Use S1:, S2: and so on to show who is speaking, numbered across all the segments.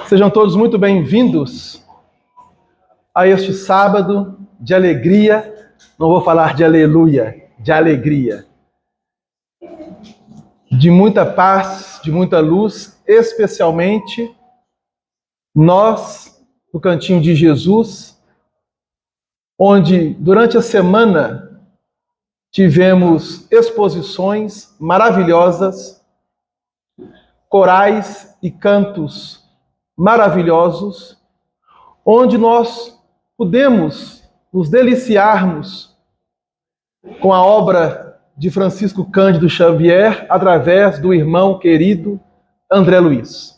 S1: Sejam todos muito bem-vindos a este sábado de alegria. Não vou falar de aleluia, de alegria. De muita paz, de muita luz, especialmente nós, no Cantinho de Jesus, onde durante a semana tivemos exposições maravilhosas, corais e cantos maravilhosos, onde nós pudemos nos deliciarmos com a obra de Francisco Cândido Xavier através do irmão querido André Luiz.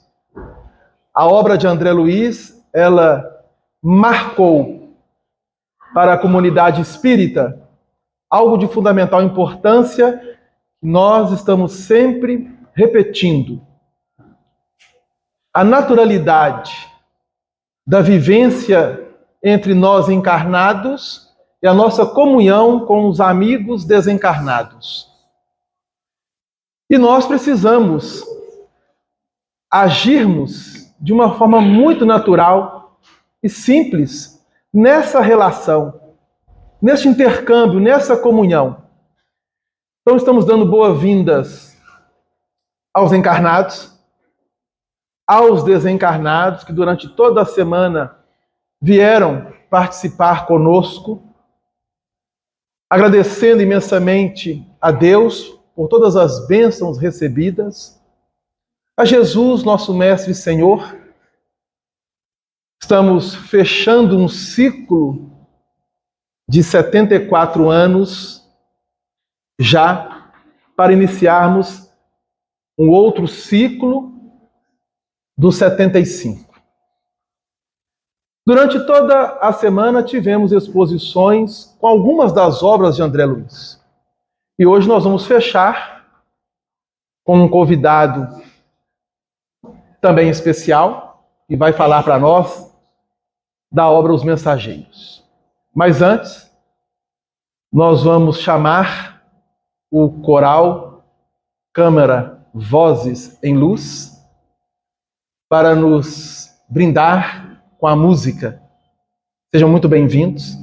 S1: A obra de André Luiz, ela marcou para a comunidade espírita algo de fundamental importância que nós estamos sempre repetindo. A naturalidade da vivência entre nós encarnados e a nossa comunhão com os amigos desencarnados. E nós precisamos agirmos de uma forma muito natural e simples nessa relação, nesse intercâmbio, nessa comunhão. Então estamos dando boas-vindas aos encarnados, aos desencarnados que durante toda a semana vieram participar conosco, agradecendo imensamente a Deus por todas as bênçãos recebidas, a Jesus, nosso Mestre e Senhor. Estamos fechando um ciclo de 74 anos já para iniciarmos um outro ciclo dos 75. Durante toda a semana tivemos exposições com algumas das obras de André Luiz. E hoje nós vamos fechar com um convidado também especial, que vai falar para nós da obra Os Mensageiros. Mas antes, nós vamos chamar o coral Câmara Vozes em Luz para nos brindar com a música. Sejam muito bem-vindos.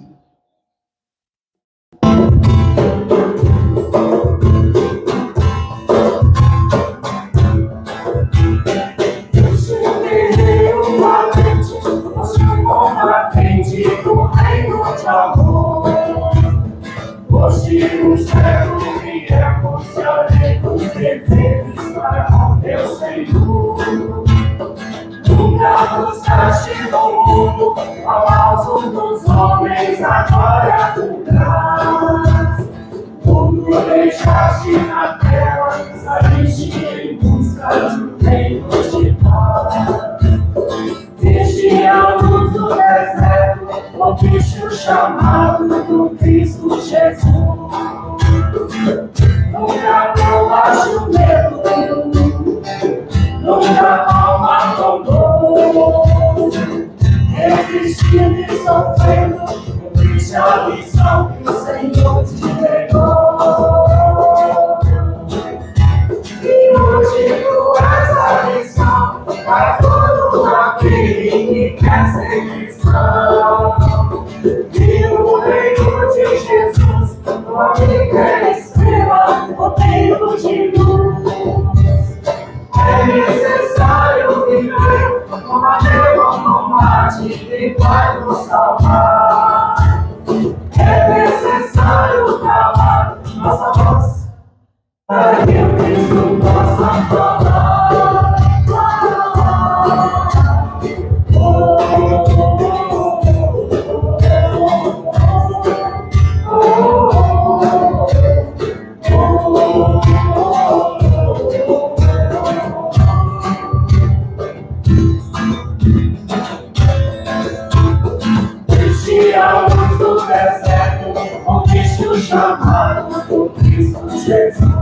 S2: Hoje o céu viemos e além dos deveres para meu Senhor. Nunca buscaste no mundo ao alvo dos homens, agora fundás. Como deixaste na terra, saíste em busca de um reino de paz. Desde a luz do deserto, ouviste o chamado do Cristo Jesus. Nunca provaste o medo, nunca alma abandonou. Resistindo e sofrendo, ouviste a lição que o Senhor te entregou. E hoje tu és a lição para todo aquele que quer ser cristão. E o reino de Jesus, tua vida é estrela, o reino de luz. É necessário viver como a Deus combate e vai nos salvar. É necessário calar nossa voz para que o Cristo possa falar. Desde a luz do deserto, ouviste o chamado do Cristo Jesus.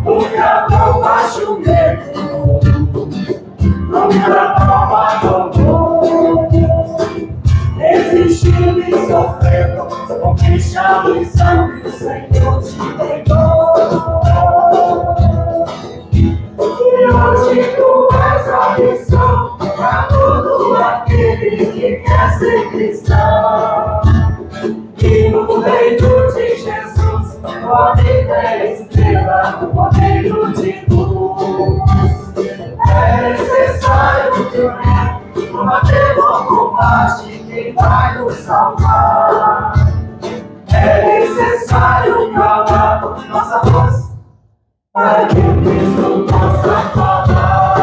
S2: Nunca provaste o medo, nunca abandonou. Resistindo e sofrendo, conquiste a lição que o Senhor te entregou. E hoje ser cristão. E no reino de Jesus, a vida é estrela, o reino de luz. É necessário que combater o combate, quem vai nos salvar. É necessário calar nossa voz, para que Cristo possa falar.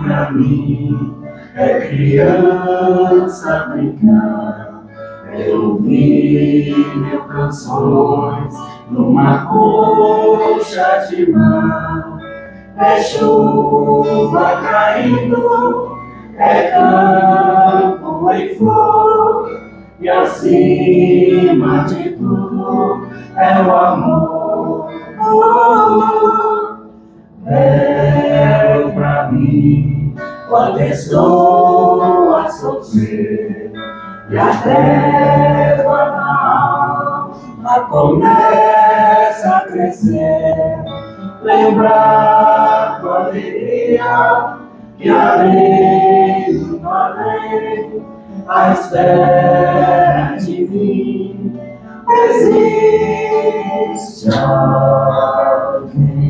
S2: Pra mim é criança brincar, é ouvir mil canções numa colcha de mar, é chuva caindo, é campo em flor, e acima de tudo é o amor. Pra mim, quando estou a sofrer e a treva na alma começa a crescer, lembrar com alegria que além do além, à espera de mim, existe alguém.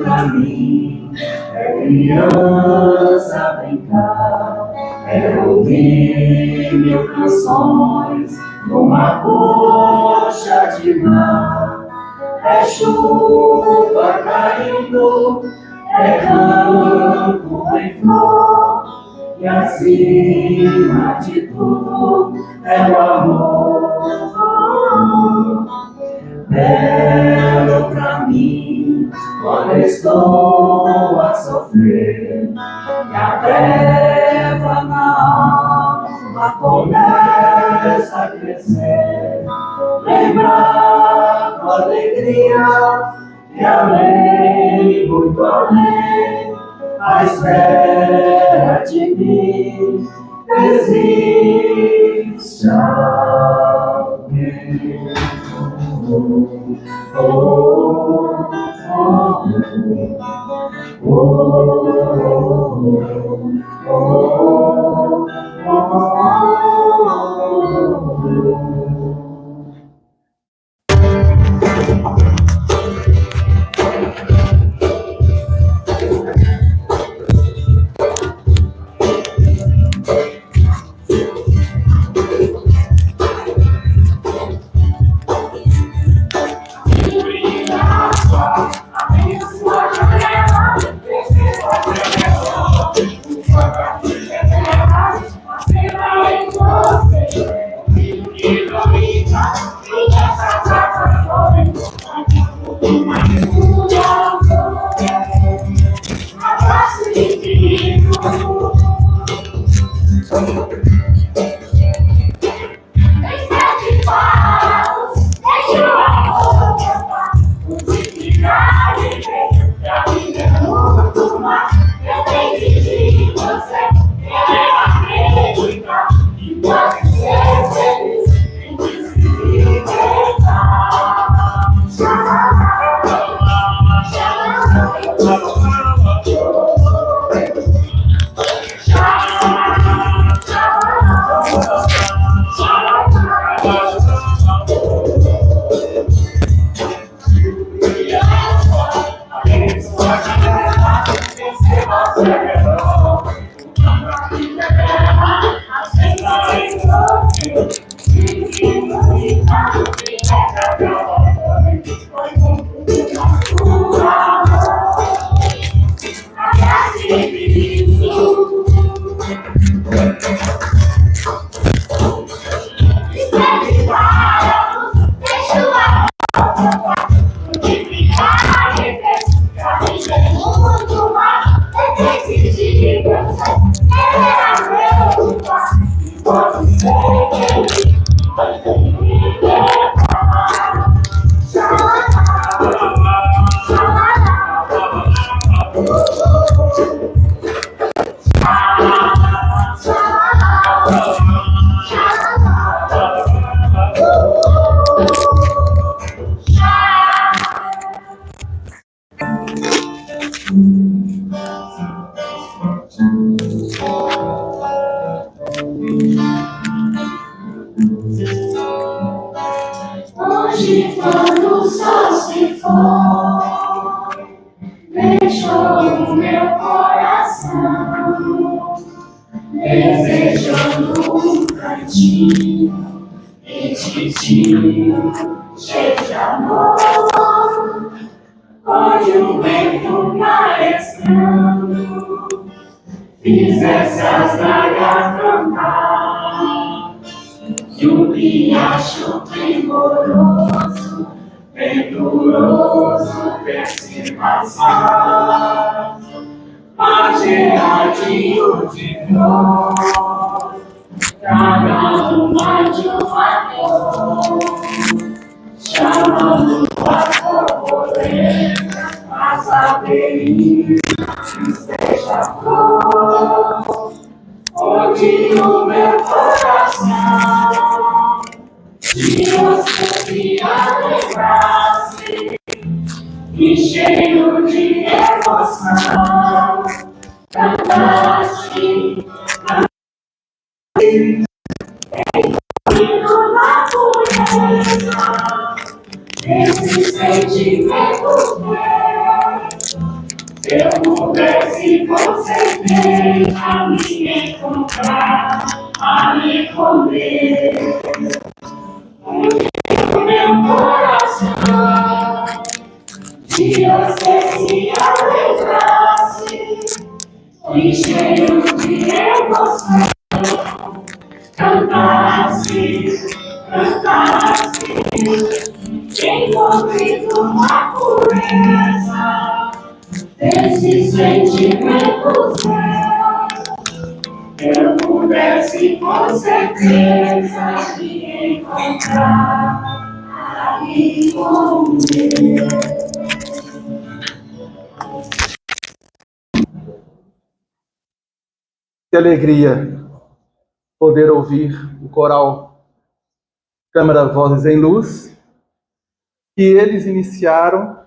S2: Pra mim é criança brincar, é ouvir mil canções numa colcha de mar, é chuva caindo, é campo em flor, e acima de tudo é o amor. Belo pra mim, quando estou a sofrer, e a treva na alma começa a crescer, lembrar com alegria que além, muito além, à espera de mim, existe alguém. Hoje, quando o sol se for, deixou o meu coração desejando um cantinho petitinho, cheio de amor. Hoje o vento maestrando fizesse as galhas cantar, e um riacho primoroso, venturoso, desce passar, pageadinho de flor, cada uma de uma cor, chamando as borboletas, as abelhinhas, seja flor, onde o meu coração de você se alegrasse, e cheio de emoção, cantaste, na natureza, esse sentimento que eu pudesse com certeza me encontrar, a me comer. O meu coração de você se alegrasse, e cheio de emoção, cantasse, envolvido na pureza desse sentimento eu pudesse com certeza me encontrar ali com Deus.
S1: Que alegria poder ouvir o coral Câmara Vozes em Luz, que eles iniciaram,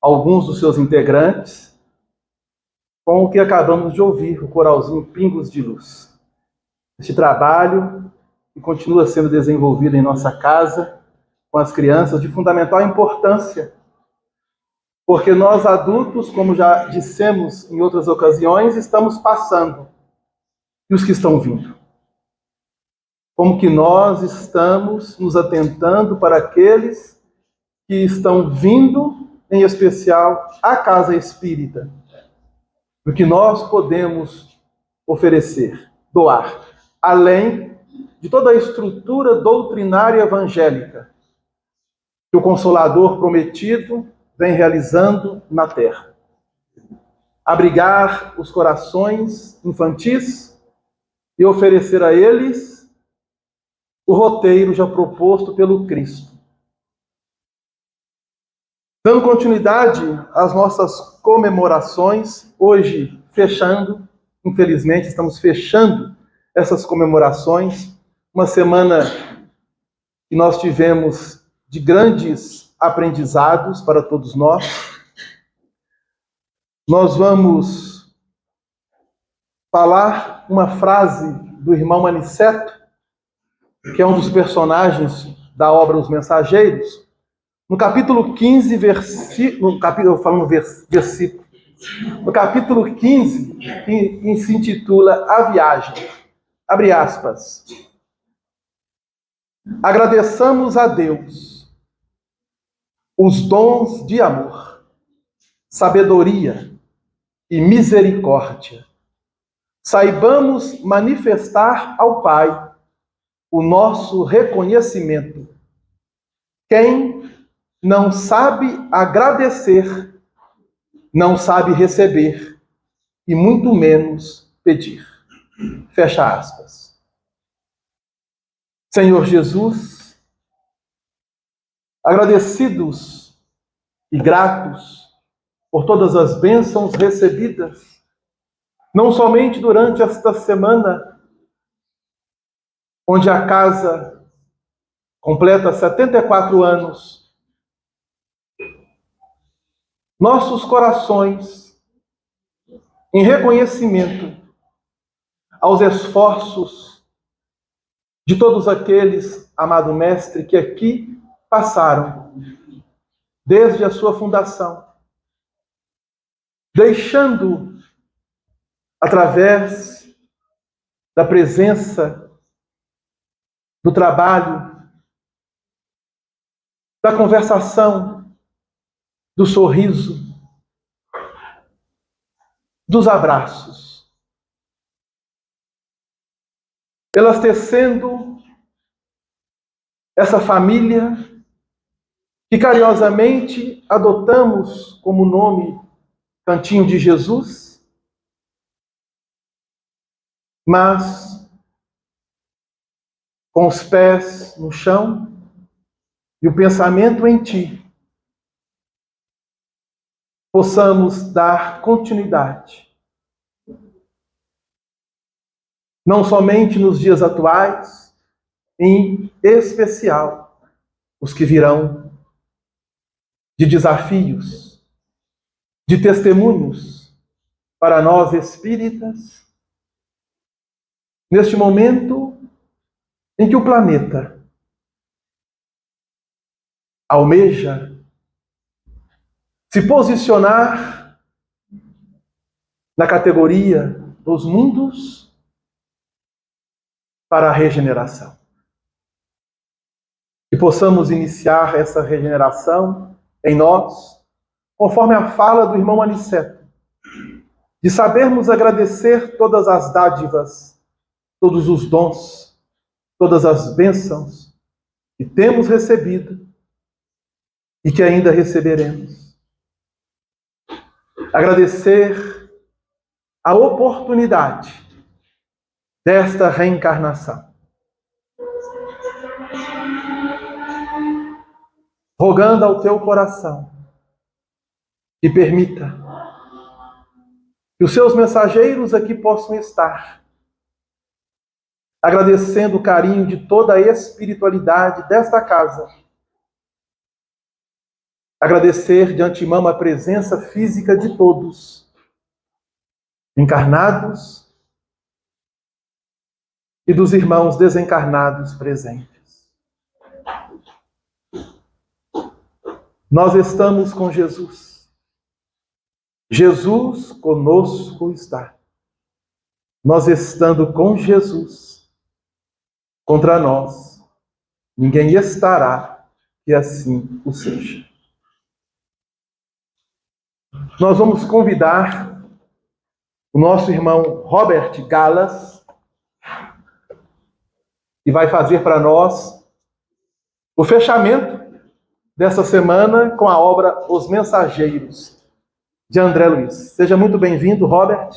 S1: alguns dos seus integrantes, com o que acabamos de ouvir, o coralzinho Pingos de Luz. Este trabalho que continua sendo desenvolvido em nossa casa, com as crianças, de fundamental importância, porque nós adultos, como já dissemos em outras ocasiões, estamos passando, e os que estão vindo. Como que nós estamos nos atentando para aqueles que estão vindo, em especial, à casa espírita, do que nós podemos oferecer, doar, além de toda a estrutura doutrinária evangélica que o Consolador prometido vem realizando na terra. Abrigar os corações infantis e oferecer a eles o roteiro já proposto pelo Cristo. Dando continuidade às nossas comemorações, hoje fechando, infelizmente estamos fechando essas comemorações, uma semana que nós tivemos de grandes aprendizados para todos nós. Nós vamos falar uma frase do irmão Aniceto, que é um dos personagens da obra Os Mensageiros, no capítulo 15, no capítulo 15, que se intitula A Viagem. Abre aspas. Agradeçamos a Deus os dons de amor, sabedoria e misericórdia. Saibamos manifestar ao Pai o nosso reconhecimento. Quem não sabe agradecer, não sabe receber, e muito menos pedir. Fecha aspas. Senhor Jesus, agradecidos e gratos por todas as bênçãos recebidas, não somente durante esta semana, onde a casa completa 74 anos, nossos corações, em reconhecimento aos esforços de todos aqueles, amado Mestre, que aqui passaram, desde a sua fundação, deixando, através da presença, do trabalho, da conversação, do sorriso, dos abraços, elas tecendo essa família que carinhosamente adotamos como nome Cantinho de Jesus, mas com os pés no chão e o pensamento em Ti, possamos dar continuidade, não somente nos dias atuais, em especial os que virão, de desafios, de testemunhos para nós espíritas, neste momento em que o planeta almeja se posicionar na categoria dos mundos para a regeneração. E possamos iniciar essa regeneração em nós, conforme a fala do irmão Aniceto, de sabermos agradecer todas as dádivas, todos os dons, todas as bênçãos que temos recebido e que ainda receberemos. Agradecer a oportunidade desta reencarnação. Rogando ao teu coração que permita que os seus mensageiros aqui possam estar, agradecendo o carinho de toda a espiritualidade desta casa. Agradecer de antemão a presença física de todos, encarnados e dos irmãos desencarnados presentes. Nós estamos com Jesus. Jesus conosco está. Nós estando com Jesus, contra nós, ninguém estará, que assim o seja. Nós vamos convidar o nosso irmão Robert Galas, que vai fazer para nós o fechamento dessa semana com a obra Os Mensageiros, de André Luiz. Seja muito bem-vindo, Robert.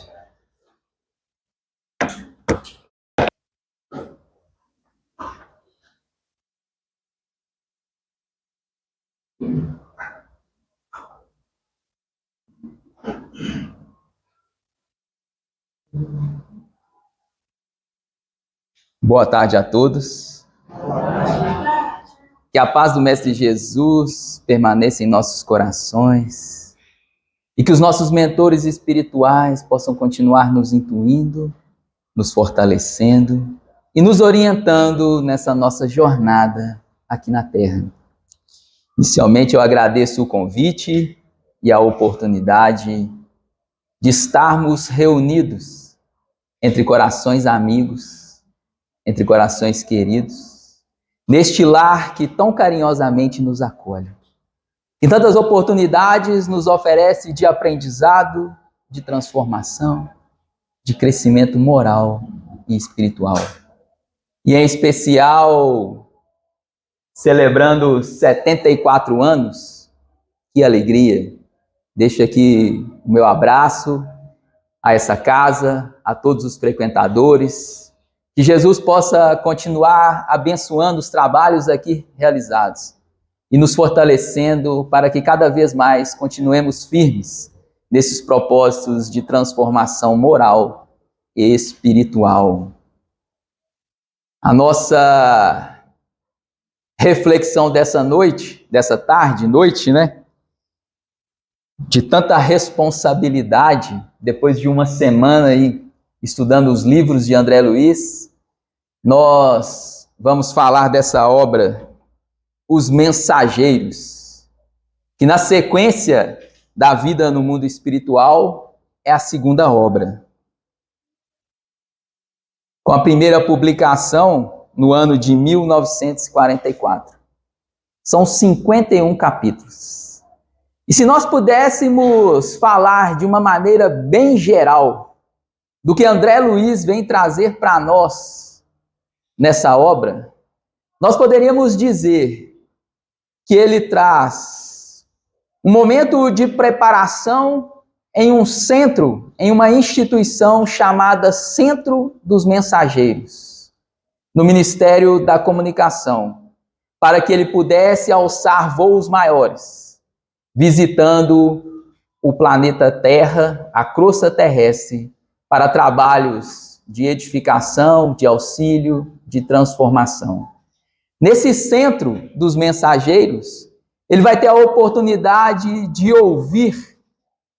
S3: Boa tarde a todos. Que a paz do Mestre Jesus permaneça em nossos corações e que os nossos mentores espirituais possam continuar nos intuindo, nos fortalecendo e nos orientando nessa nossa jornada aqui na Terra. Inicialmente, eu agradeço o convite e a oportunidade de estarmos reunidos entre corações amigos, entre corações queridos, neste lar que tão carinhosamente nos acolhe. E tantas oportunidades nos oferece de aprendizado, de transformação, de crescimento moral e espiritual. E em especial, celebrando 74 anos, que alegria! Deixo aqui o meu abraço a essa casa, a todos os frequentadores, que Jesus possa continuar abençoando os trabalhos aqui realizados e nos fortalecendo para que cada vez mais continuemos firmes nesses propósitos de transformação moral e espiritual. A nossa reflexão dessa noite, dessa tarde, noite, né? De tanta responsabilidade, depois de uma semana aí estudando os livros de André Luiz, nós vamos falar dessa obra, Os Mensageiros, que na sequência da vida no mundo espiritual é a segunda obra. Com a primeira publicação no ano de 1944. São 51 capítulos. E se nós pudéssemos falar de uma maneira bem geral do que André Luiz vem trazer para nós nessa obra, nós poderíamos dizer que ele traz um momento de preparação em um centro, em uma instituição chamada Centro dos Mensageiros, no Ministério da Comunicação, para que ele pudesse alçar voos maiores, visitando o planeta Terra, a crosta terrestre, para trabalhos de edificação, de auxílio, de transformação. Nesse Centro dos Mensageiros, ele vai ter a oportunidade de ouvir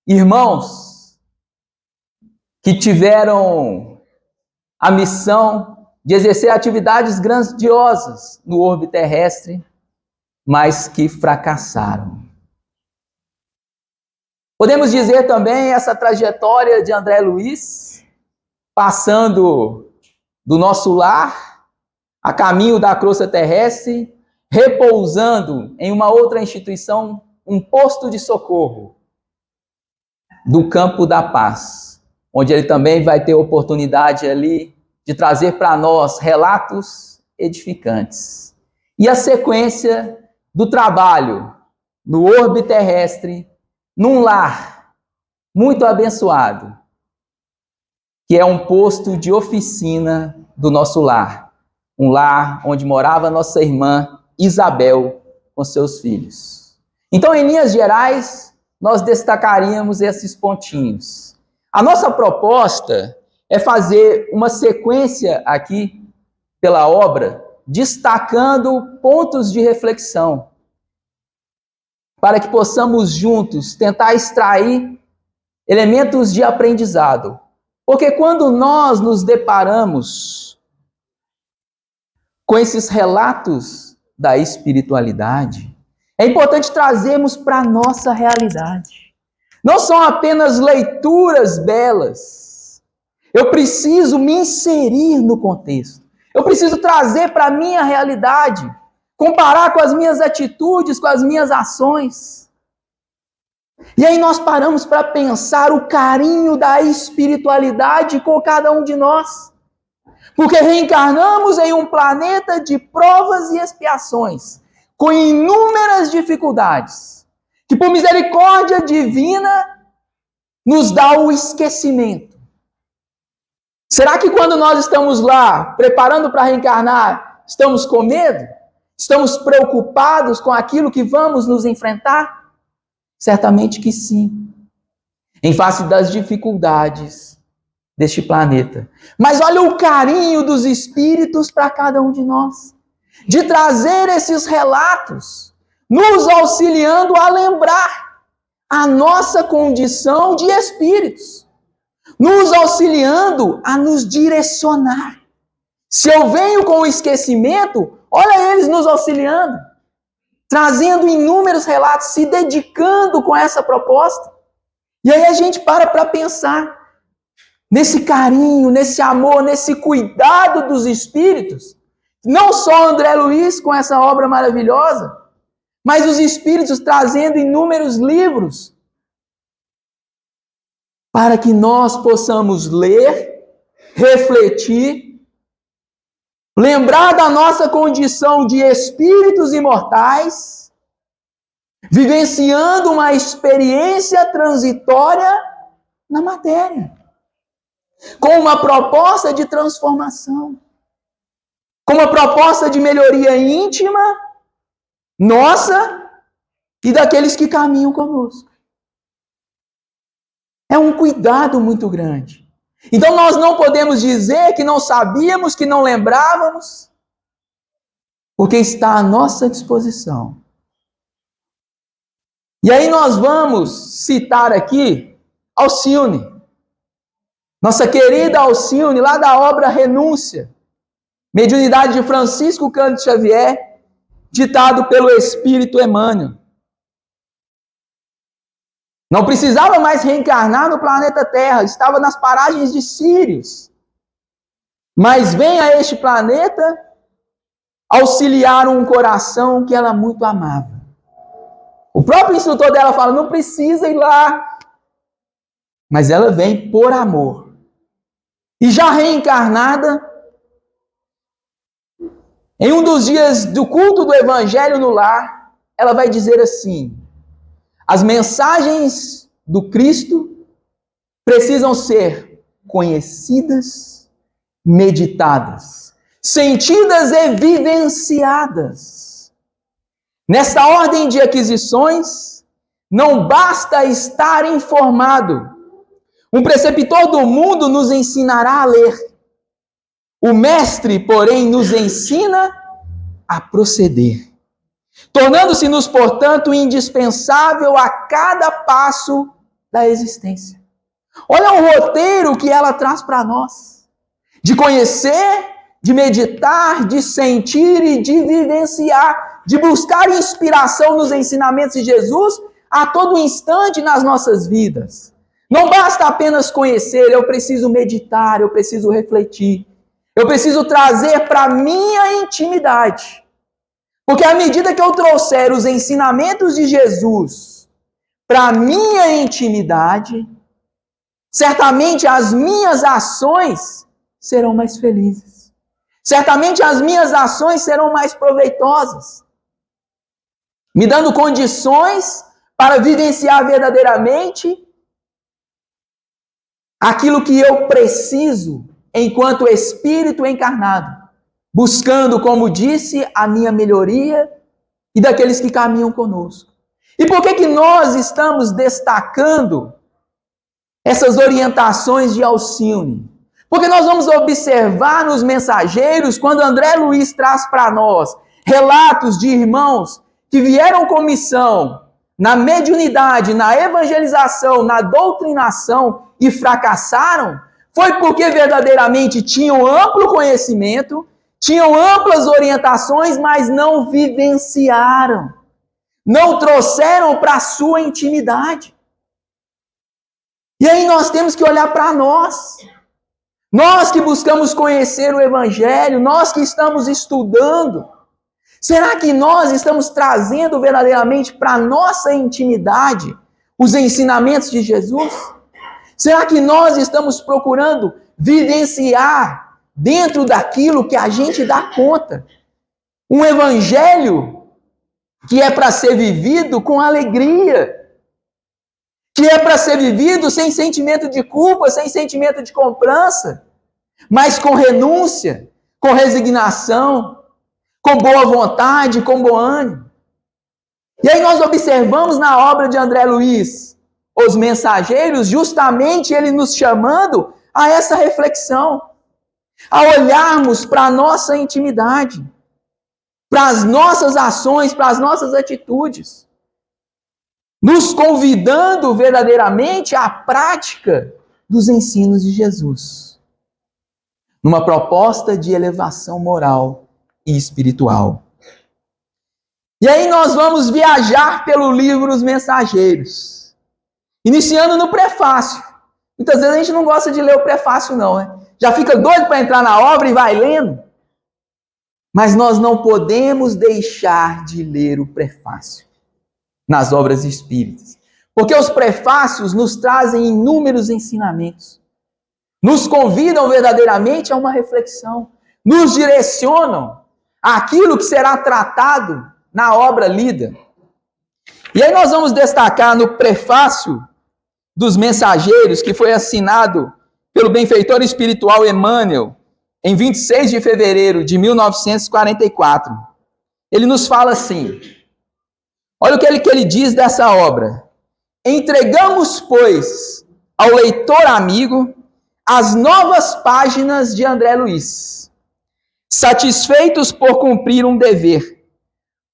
S3: irmãos que tiveram a missão de exercer atividades grandiosas no orbe terrestre, mas que fracassaram. Podemos dizer também essa trajetória de André Luiz, passando do nosso lar a caminho da crosta terrestre, repousando em uma outra instituição, um posto de socorro, do Campo da Paz, onde ele também vai ter oportunidade ali de trazer para nós relatos edificantes. E a sequência do trabalho no orbe terrestre, num lar muito abençoado, que é um posto de oficina do nosso lar. Um lar onde morava nossa irmã Isabel com seus filhos. Então, em linhas gerais, nós destacaríamos esses pontinhos. A nossa proposta é fazer uma sequência aqui pela obra, destacando pontos de reflexão, para que possamos juntos tentar extrair elementos de aprendizado. Porque quando nós nos deparamos com esses relatos da espiritualidade, é importante trazermos para a nossa realidade. Não são apenas leituras belas. Eu preciso me inserir no contexto. Eu preciso trazer para a minha realidade, comparar com as minhas atitudes, com as minhas ações. E aí nós paramos para pensar o carinho da espiritualidade com cada um de nós. Porque reencarnamos em um planeta de provas e expiações, com inúmeras dificuldades, que por misericórdia divina nos dá o esquecimento. Será que quando nós estamos lá, preparando para reencarnar, estamos com medo? Estamos preocupados com aquilo que vamos nos enfrentar? Certamente que sim. Em face das dificuldades deste planeta. Mas olha o carinho dos espíritos para cada um de nós. De trazer esses relatos, nos auxiliando a lembrar a nossa condição de espíritos, nos auxiliando a nos direcionar. Se eu venho com o esquecimento, olha eles nos auxiliando, trazendo inúmeros relatos, se dedicando com essa proposta. E aí a gente para pensar nesse carinho, nesse amor, nesse cuidado dos espíritos. Não só André Luiz com essa obra maravilhosa, mas os espíritos trazendo inúmeros livros para que nós possamos ler, refletir, lembrar da nossa condição de espíritos imortais, vivenciando uma experiência transitória na matéria. com uma proposta de transformação, com uma proposta de melhoria íntima, nossa e daqueles que caminham conosco. É um cuidado muito grande. Então nós não podemos dizer que não sabíamos, que não lembrávamos, porque está à nossa disposição. E aí nós vamos citar aqui Alcione, nossa querida Alcione, lá da obra Renúncia, mediunidade de Francisco Cândido Xavier, ditado pelo Espírito Emmanuel. Não precisava mais reencarnar no planeta Terra, estava nas paragens de Sírios. Mas vem a este planeta auxiliar um coração que ela muito amava. O próprio instrutor dela fala, não precisa ir lá. Mas ela vem por amor. E já reencarnada, em um dos dias do culto do Evangelho no lar, ela vai dizer assim, as mensagens do Cristo precisam ser conhecidas, meditadas, sentidas e vivenciadas. Nesta ordem de aquisições, não basta estar informado. Um preceptor do mundo nos ensinará a ler. O mestre, porém, nos ensina a proceder, tornando-se-nos, portanto, indispensável a cada passo da existência. Olha o roteiro que ela traz para nós, de conhecer, de meditar, de sentir e de vivenciar, de buscar inspiração nos ensinamentos de Jesus a todo instante nas nossas vidas. Não basta apenas conhecer, eu preciso meditar, eu preciso refletir, eu preciso trazer para a minha intimidade. Porque à medida que eu trouxer os ensinamentos de Jesus para a minha intimidade, certamente as minhas ações serão mais felizes. Certamente as minhas ações serão mais proveitosas, me dando condições para vivenciar verdadeiramente aquilo que eu preciso enquanto espírito encarnado, buscando, como disse, a minha melhoria e daqueles que caminham conosco. E por que nós estamos destacando essas orientações de Alcione? Porque nós vamos observar nos mensageiros, quando André Luiz traz para nós relatos de irmãos que vieram com missão na mediunidade, na evangelização, na doutrinação e fracassaram, foi porque verdadeiramente tinham amplo conhecimento, tinham amplas orientações, mas não vivenciaram, não trouxeram para a sua intimidade. E aí nós temos que olhar para nós que buscamos conhecer o Evangelho, nós que estamos estudando, será que nós estamos trazendo verdadeiramente para a nossa intimidade os ensinamentos de Jesus? Será que nós estamos procurando vivenciar dentro daquilo que a gente dá conta um evangelho que é para ser vivido com alegria, que é para ser vivido sem sentimento de culpa, sem sentimento de cobrança, mas com renúncia, com resignação, com boa vontade, com bom ânimo? E aí nós observamos na obra de André Luiz, Os Mensageiros, justamente ele nos chamando a essa reflexão, a olharmos para a nossa intimidade, para as nossas ações, para as nossas atitudes, nos convidando verdadeiramente à prática dos ensinos de Jesus, numa proposta de elevação moral e espiritual. E aí nós vamos viajar pelo livro Os Mensageiros, iniciando no prefácio. Muitas vezes a gente não gosta de ler o prefácio não, né? Já fica doido para entrar na obra e vai lendo. Mas nós não podemos deixar de ler o prefácio nas obras espíritas. Porque os prefácios nos trazem inúmeros ensinamentos. Nos convidam verdadeiramente a uma reflexão. Nos direcionam àquilo que será tratado na obra lida. E aí nós vamos destacar no prefácio dos Mensageiros, que foi assinado pelo benfeitor espiritual Emmanuel, em 26 de fevereiro de 1944. Ele nos fala assim, olha o que ele diz dessa obra. Entregamos, pois, ao leitor amigo as novas páginas de André Luiz, satisfeitos por cumprir um dever.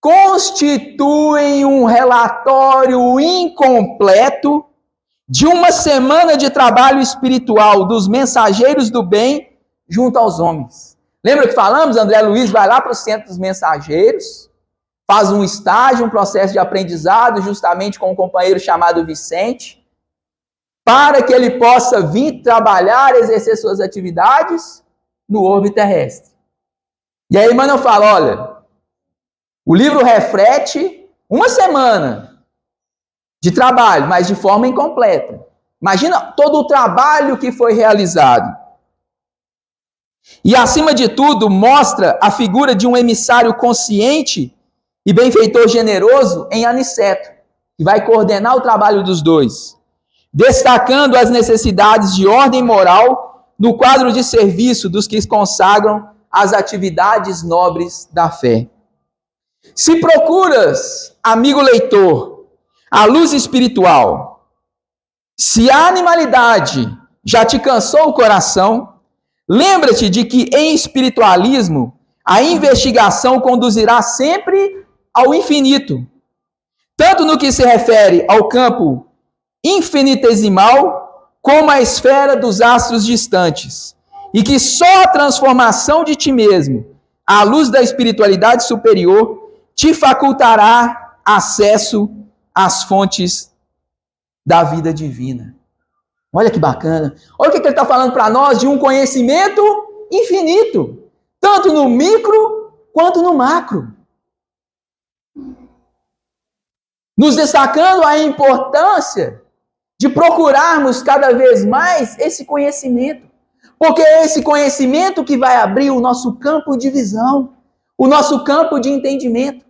S3: Constituem um relatório incompleto de uma semana de trabalho espiritual dos mensageiros do bem junto aos homens. Lembra que falamos? André Luiz vai lá para o centro dos mensageiros, faz um estágio, um processo de aprendizado, justamente com um companheiro chamado Vicente, para que ele possa vir trabalhar, exercer suas atividades no orbe terrestre. E aí Emmanuel fala, olha, o livro reflete uma semana de trabalho, mas de forma incompleta. Imagina todo o trabalho que foi realizado. E, acima de tudo, mostra a figura de um emissário consciente e benfeitor generoso em Aniceto, que vai coordenar o trabalho dos dois, destacando as necessidades de ordem moral no quadro de serviço dos que consagram as atividades nobres da fé. Se procuras, amigo leitor, a luz espiritual, se a animalidade já te cansou o coração, lembra-te de que em espiritualismo a investigação conduzirá sempre ao infinito, tanto no que se refere ao campo infinitesimal como à esfera dos astros distantes, e que só a transformação de ti mesmo, à luz da espiritualidade superior, te facultará acesso às fontes da vida divina. Olha que bacana. Olha o que ele está falando para nós de um conhecimento infinito, tanto no micro quanto no macro. Nos destacando a importância de procurarmos cada vez mais esse conhecimento. Porque é esse conhecimento que vai abrir o nosso campo de visão, o nosso campo de entendimento,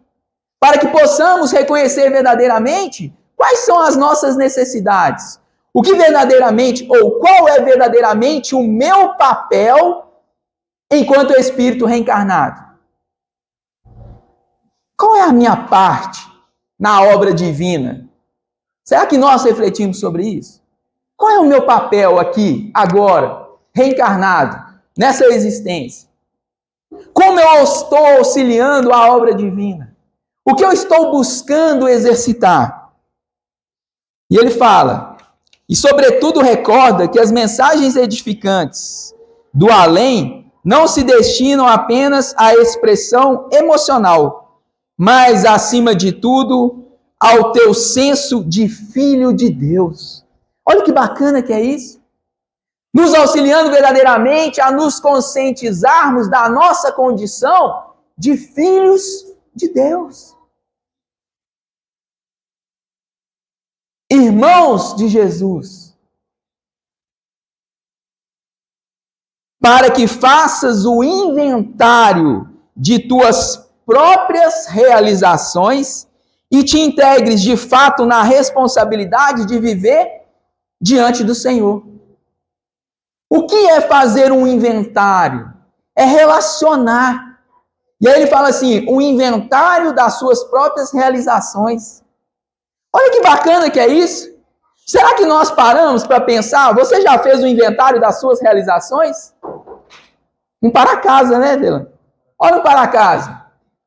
S3: para que possamos reconhecer verdadeiramente quais são as nossas necessidades. O que verdadeiramente, ou qual é verdadeiramente o meu papel enquanto espírito reencarnado? Qual é a minha parte na obra divina? Será que nós refletimos sobre isso? Qual é o meu papel aqui, agora, reencarnado, nessa existência? Como eu estou auxiliando a obra divina? O que eu estou buscando exercitar? E ele fala, e sobretudo recorda que as mensagens edificantes do além não se destinam apenas à expressão emocional, mas, acima de tudo, ao teu senso de filho de Deus. Olha que bacana que é isso. Nos auxiliando verdadeiramente a nos conscientizarmos da nossa condição de filhos de Deus. Irmãos de Jesus, para que faças o inventário de tuas próprias realizações e te integres de fato na responsabilidade de viver diante do Senhor. O que é fazer um inventário? É relacionar. E aí ele fala assim, o inventário das suas próprias realizações. Olha que bacana que é isso. Será que nós paramos para pensar? Você já fez o inventário das suas realizações? Um para casa, né, Delan? Olha um para casa.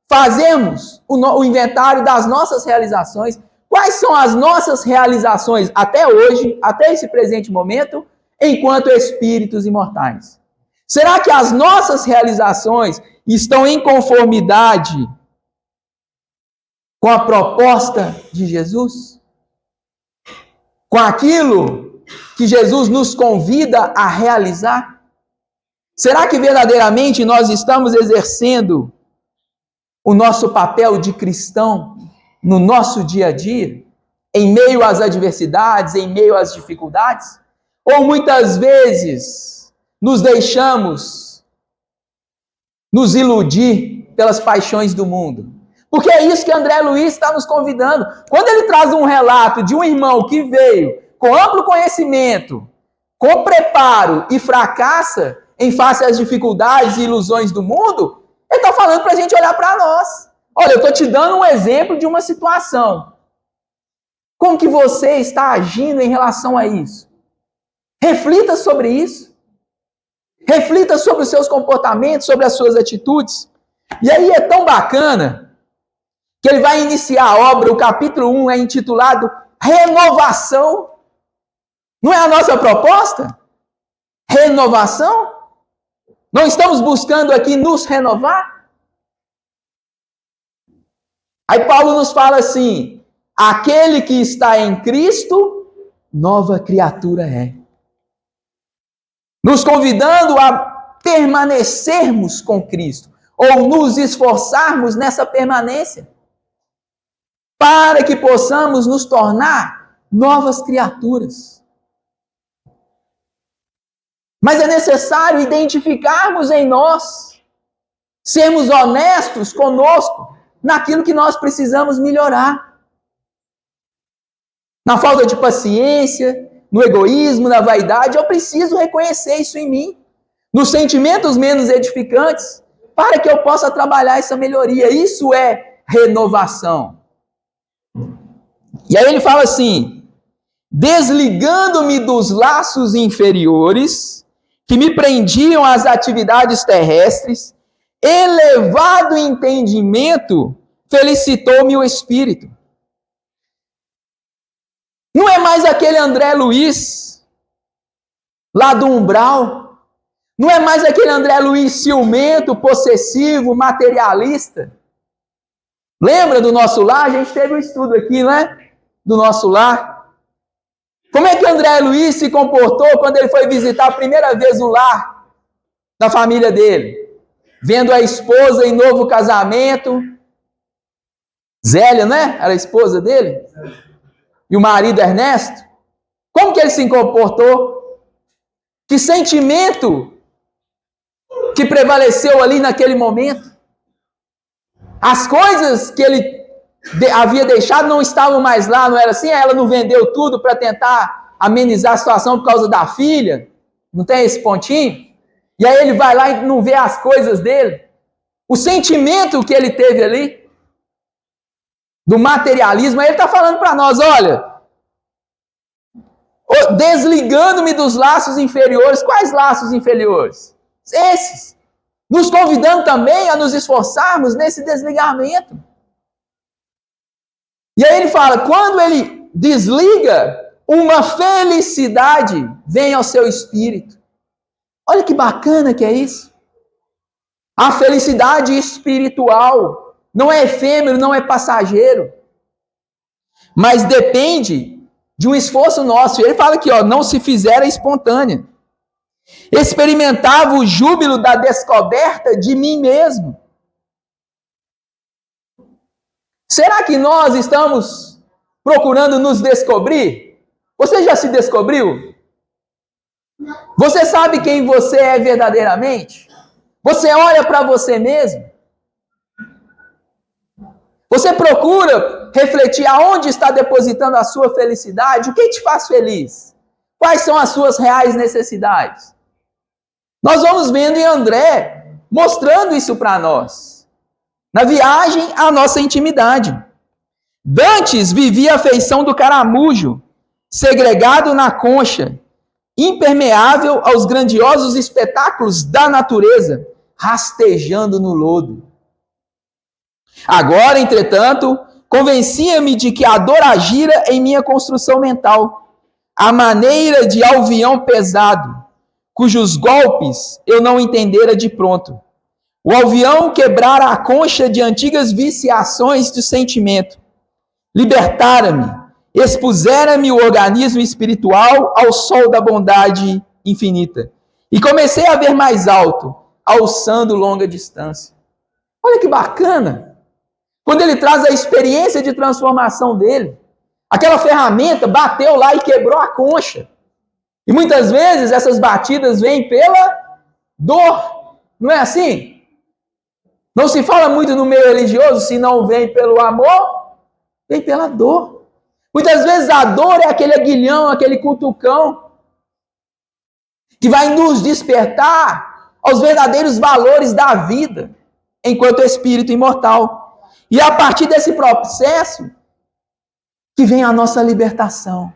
S3: Fazemos o inventário das nossas realizações. Quais são as nossas realizações até hoje, até esse presente momento, enquanto espíritos imortais? Será que as nossas realizações estão em conformidade com a proposta de Jesus? Com aquilo que Jesus nos convida a realizar? Será que verdadeiramente nós estamos exercendo o nosso papel de cristão no nosso dia a dia, em meio às adversidades, em meio às dificuldades? Ou muitas vezes nos deixamos nos iludir pelas paixões do mundo? Porque é isso que André Luiz está nos convidando. Quando ele traz um relato de um irmão que veio com amplo conhecimento, com preparo e fracassa em face às dificuldades e ilusões do mundo, ele está falando para a gente olhar para nós. Olha, eu estou te dando um exemplo de uma situação. Como que você está agindo em relação a isso? Reflita sobre isso. Reflita sobre os seus comportamentos, sobre as suas atitudes. E aí é tão bacana que ele vai iniciar a obra, o capítulo 1 é intitulado Renovação. Não é a nossa proposta? Renovação? Não estamos buscando aqui nos renovar? Aí Paulo nos fala assim, aquele que está em Cristo, nova criatura é. Nos convidando a permanecermos com Cristo, ou nos esforçarmos nessa permanência, para que possamos nos tornar novas criaturas. Mas é necessário identificarmos em nós, sermos honestos conosco, naquilo que nós precisamos melhorar. Na falta de paciência, no egoísmo, na vaidade, eu preciso reconhecer isso em mim. Nos sentimentos menos edificantes, para que eu possa trabalhar essa melhoria. Isso é renovação. E aí ele fala assim, desligando-me dos laços inferiores, que me prendiam às atividades terrestres, elevado entendimento, felicitou-me o Espírito. Não é mais aquele André Luiz, lá do umbral. Não é mais aquele André Luiz ciumento, possessivo, materialista. Lembra do nosso lar? A gente teve um estudo aqui, né? Do nosso lar. Como é que André Luiz se comportou quando ele foi visitar a primeira vez o lar da família dele? Vendo a esposa em novo casamento. Zélia, né? Era a esposa dele. E o marido Ernesto. Como que ele se comportou? Que sentimento que prevaleceu ali naquele momento? As coisas que ele havia deixado não estavam mais lá, não era assim? Ela não vendeu tudo para tentar amenizar a situação por causa da filha? Não tem esse pontinho? E aí ele vai lá e não vê as coisas dele? O sentimento que ele teve ali, do materialismo, aí ele está falando para nós, olha, desligando-me dos laços inferiores. Quais laços inferiores? Esses. Nos convidando também a nos esforçarmos nesse desligamento. E aí ele fala, quando ele desliga, uma felicidade vem ao seu espírito. Olha que bacana que é isso. A felicidade espiritual não é efêmero, não é passageiro, mas depende de um esforço nosso. Ele fala aqui, ó, não se fizera espontânea. Experimentava o júbilo da descoberta de mim mesmo. Será que nós estamos procurando nos descobrir? Você já se descobriu? Você sabe quem você é verdadeiramente? Você olha para você mesmo? Você procura refletir aonde está depositando a sua felicidade? O que te faz feliz? Quais são as suas reais necessidades? Nós vamos vendo em André mostrando isso para nós. Na viagem à nossa intimidade. Dantes vivia a feição do caramujo, segregado na concha, impermeável aos grandiosos espetáculos da natureza, rastejando no lodo. Agora, entretanto, convencia-me de que a dor agira em minha construção mental, à maneira de alvião pesado, cujos golpes eu não entendera de pronto. O alvião quebrara a concha de antigas viciações de sentimento, libertara-me, expusera-me o organismo espiritual ao sol da bondade infinita. E comecei a ver mais alto, alçando longa distância. Olha que bacana! Quando ele traz a experiência de transformação dele, aquela ferramenta bateu lá e quebrou a concha. E muitas vezes essas batidas vêm pela dor. Não é assim? Não se fala muito no meio religioso, se não vem pelo amor, vem pela dor. Muitas vezes a dor é aquele aguilhão, aquele cutucão que vai nos despertar aos verdadeiros valores da vida, enquanto espírito imortal. E a partir desse processo, que vem a nossa libertação.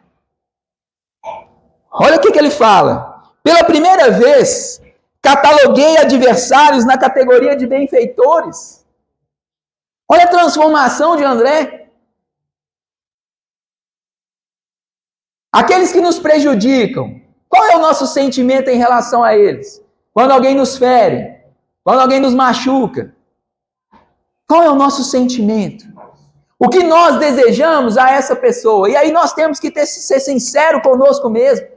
S3: Olha o que ele fala. Pela primeira vez, cataloguei adversários na categoria de benfeitores. Olha a transformação de André. Aqueles que nos prejudicam, qual é o nosso sentimento em relação a eles? Quando alguém nos fere, quando alguém nos machuca, qual é o nosso sentimento? O que nós desejamos a essa pessoa? E aí nós temos que ser sincero conosco mesmo.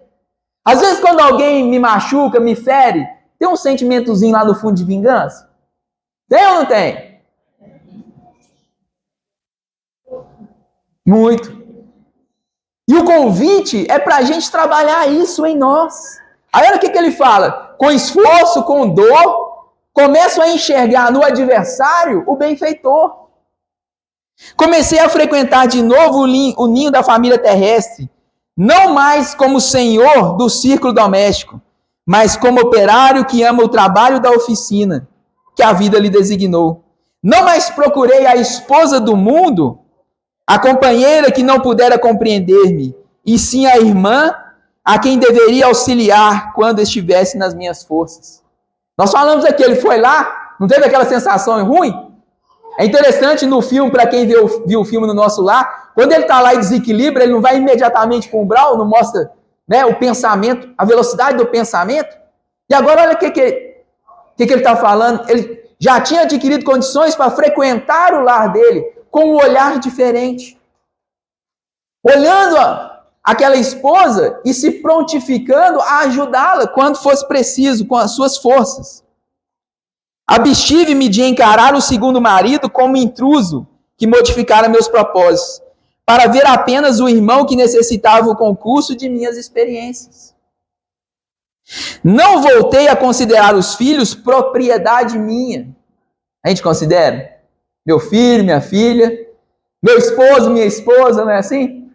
S3: Às vezes quando alguém me machuca, me fere, tem um sentimentozinho lá no fundo de vingança? Tem ou não tem? Muito. E o convite é para a gente trabalhar isso em nós. Aí olha o que ele fala. Com esforço, com dor, começo a enxergar no adversário o benfeitor. Comecei a frequentar de novo o ninho da família terrestre, não mais como senhor do círculo doméstico, mas como operário que ama o trabalho da oficina, que a vida lhe designou. Não mais procurei a esposa do mundo, a companheira que não pudera compreender-me, e sim a irmã a quem deveria auxiliar quando estivesse nas minhas forças. Nós falamos aqui, ele foi lá, não teve aquela sensação ruim? É interessante no filme, para quem viu o filme no Nosso Lar, quando ele está lá e desequilibra, ele não vai imediatamente para o umbral, não mostra, né, o pensamento, a velocidade do pensamento. E agora olha o que ele está falando. Ele já tinha adquirido condições para frequentar o lar dele com um olhar diferente. Olhando aquela esposa e se prontificando a ajudá-la quando fosse preciso, com as suas forças. Abstive-me de encarar o segundo marido como intruso que modificara meus propósitos, para ver apenas o irmão que necessitava o concurso de minhas experiências. Não voltei a considerar os filhos propriedade minha. A gente considera? Meu filho, minha filha, meu esposo, minha esposa, não é assim?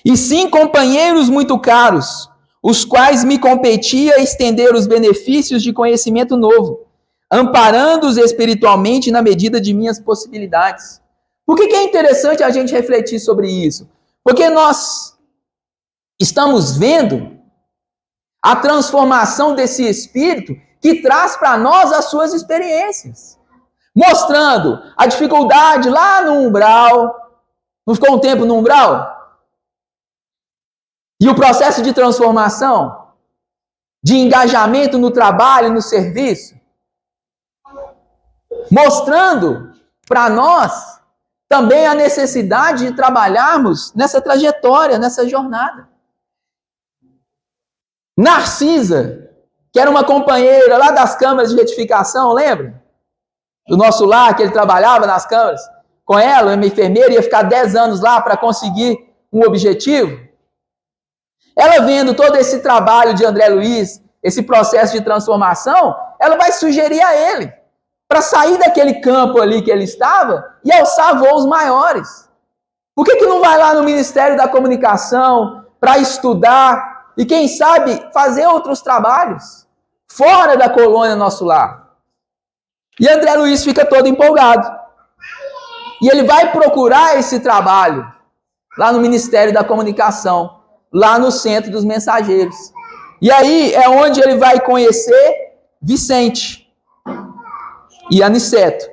S3: E sim companheiros muito caros, os quais me competia estender os benefícios de conhecimento novo, amparando-os espiritualmente na medida de minhas possibilidades. Por que é interessante a gente refletir sobre isso? Porque nós estamos vendo a transformação desse espírito que traz para nós as suas experiências, mostrando a dificuldade lá no umbral. Não ficou um tempo no umbral? E o processo de transformação, de engajamento no trabalho, no serviço, mostrando para nós também a necessidade de trabalharmos nessa trajetória, nessa jornada. Narcisa, que era uma companheira lá das câmaras de retificação, lembra? Do Nosso Lar, que ele trabalhava nas câmaras. Com ela, uma enfermeira, ia ficar 10 anos lá para conseguir um objetivo. Ela vendo todo esse trabalho de André Luiz, esse processo de transformação, ela vai sugerir a ele para sair daquele campo ali que ele estava e alçar voos maiores. Por que não vai lá no Ministério da Comunicação para estudar e, quem sabe, fazer outros trabalhos fora da colônia Nosso Lar? E André Luiz fica todo empolgado. E ele vai procurar esse trabalho lá no Ministério da Comunicação, lá no Centro dos Mensageiros. E aí é onde ele vai conhecer Vicente e Aniceto,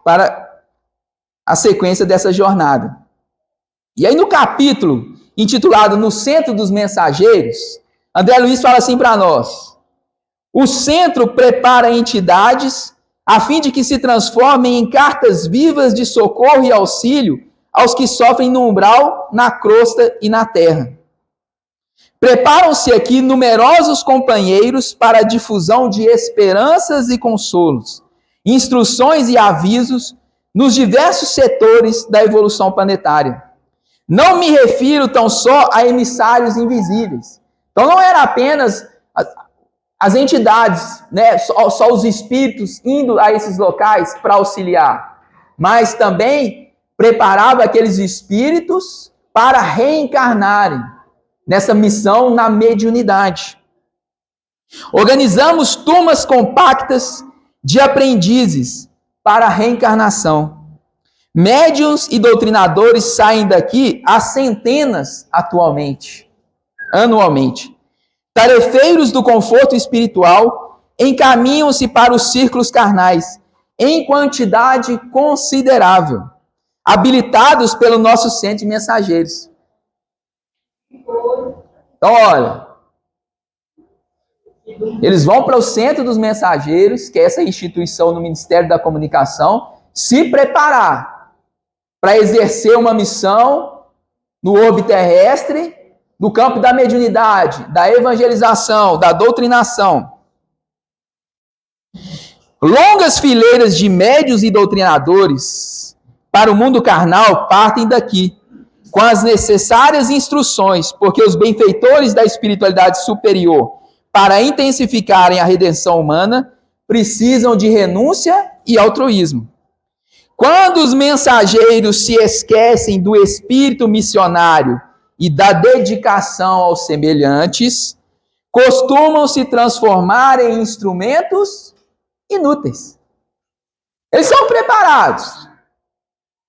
S3: para a sequência dessa jornada. E aí no capítulo intitulado No Centro dos Mensageiros, André Luiz fala assim para nós: o centro prepara entidades a fim de que se transformem em cartas vivas de socorro e auxílio aos que sofrem no umbral, na crosta e na terra. Preparam-se aqui numerosos companheiros para a difusão de esperanças e consolos, instruções e avisos nos diversos setores da evolução planetária. Não me refiro tão só a emissários invisíveis. Então não era apenas as entidades, né, só os espíritos indo a esses locais para auxiliar, mas também preparava aqueles espíritos para reencarnarem nessa missão na mediunidade. Organizamos turmas compactas de aprendizes para a reencarnação. Médiuns e doutrinadores saem daqui a centenas anualmente. Tarefeiros do conforto espiritual encaminham-se para os círculos carnais em quantidade considerável, habilitados pelo nosso centro de mensageiros. Então, olha, eles vão para o centro dos mensageiros, que é essa instituição no Ministério da Comunicação, se preparar para exercer uma missão no orbe terrestre, no campo da mediunidade, da evangelização, da doutrinação. Longas fileiras de médiuns e doutrinadores para o mundo carnal partem daqui, com as necessárias instruções, porque os benfeitores da espiritualidade superior, para intensificarem a redenção humana, precisam de renúncia e altruísmo. Quando os mensageiros se esquecem do espírito missionário e da dedicação aos semelhantes, costumam se transformar em instrumentos inúteis. Eles são preparados.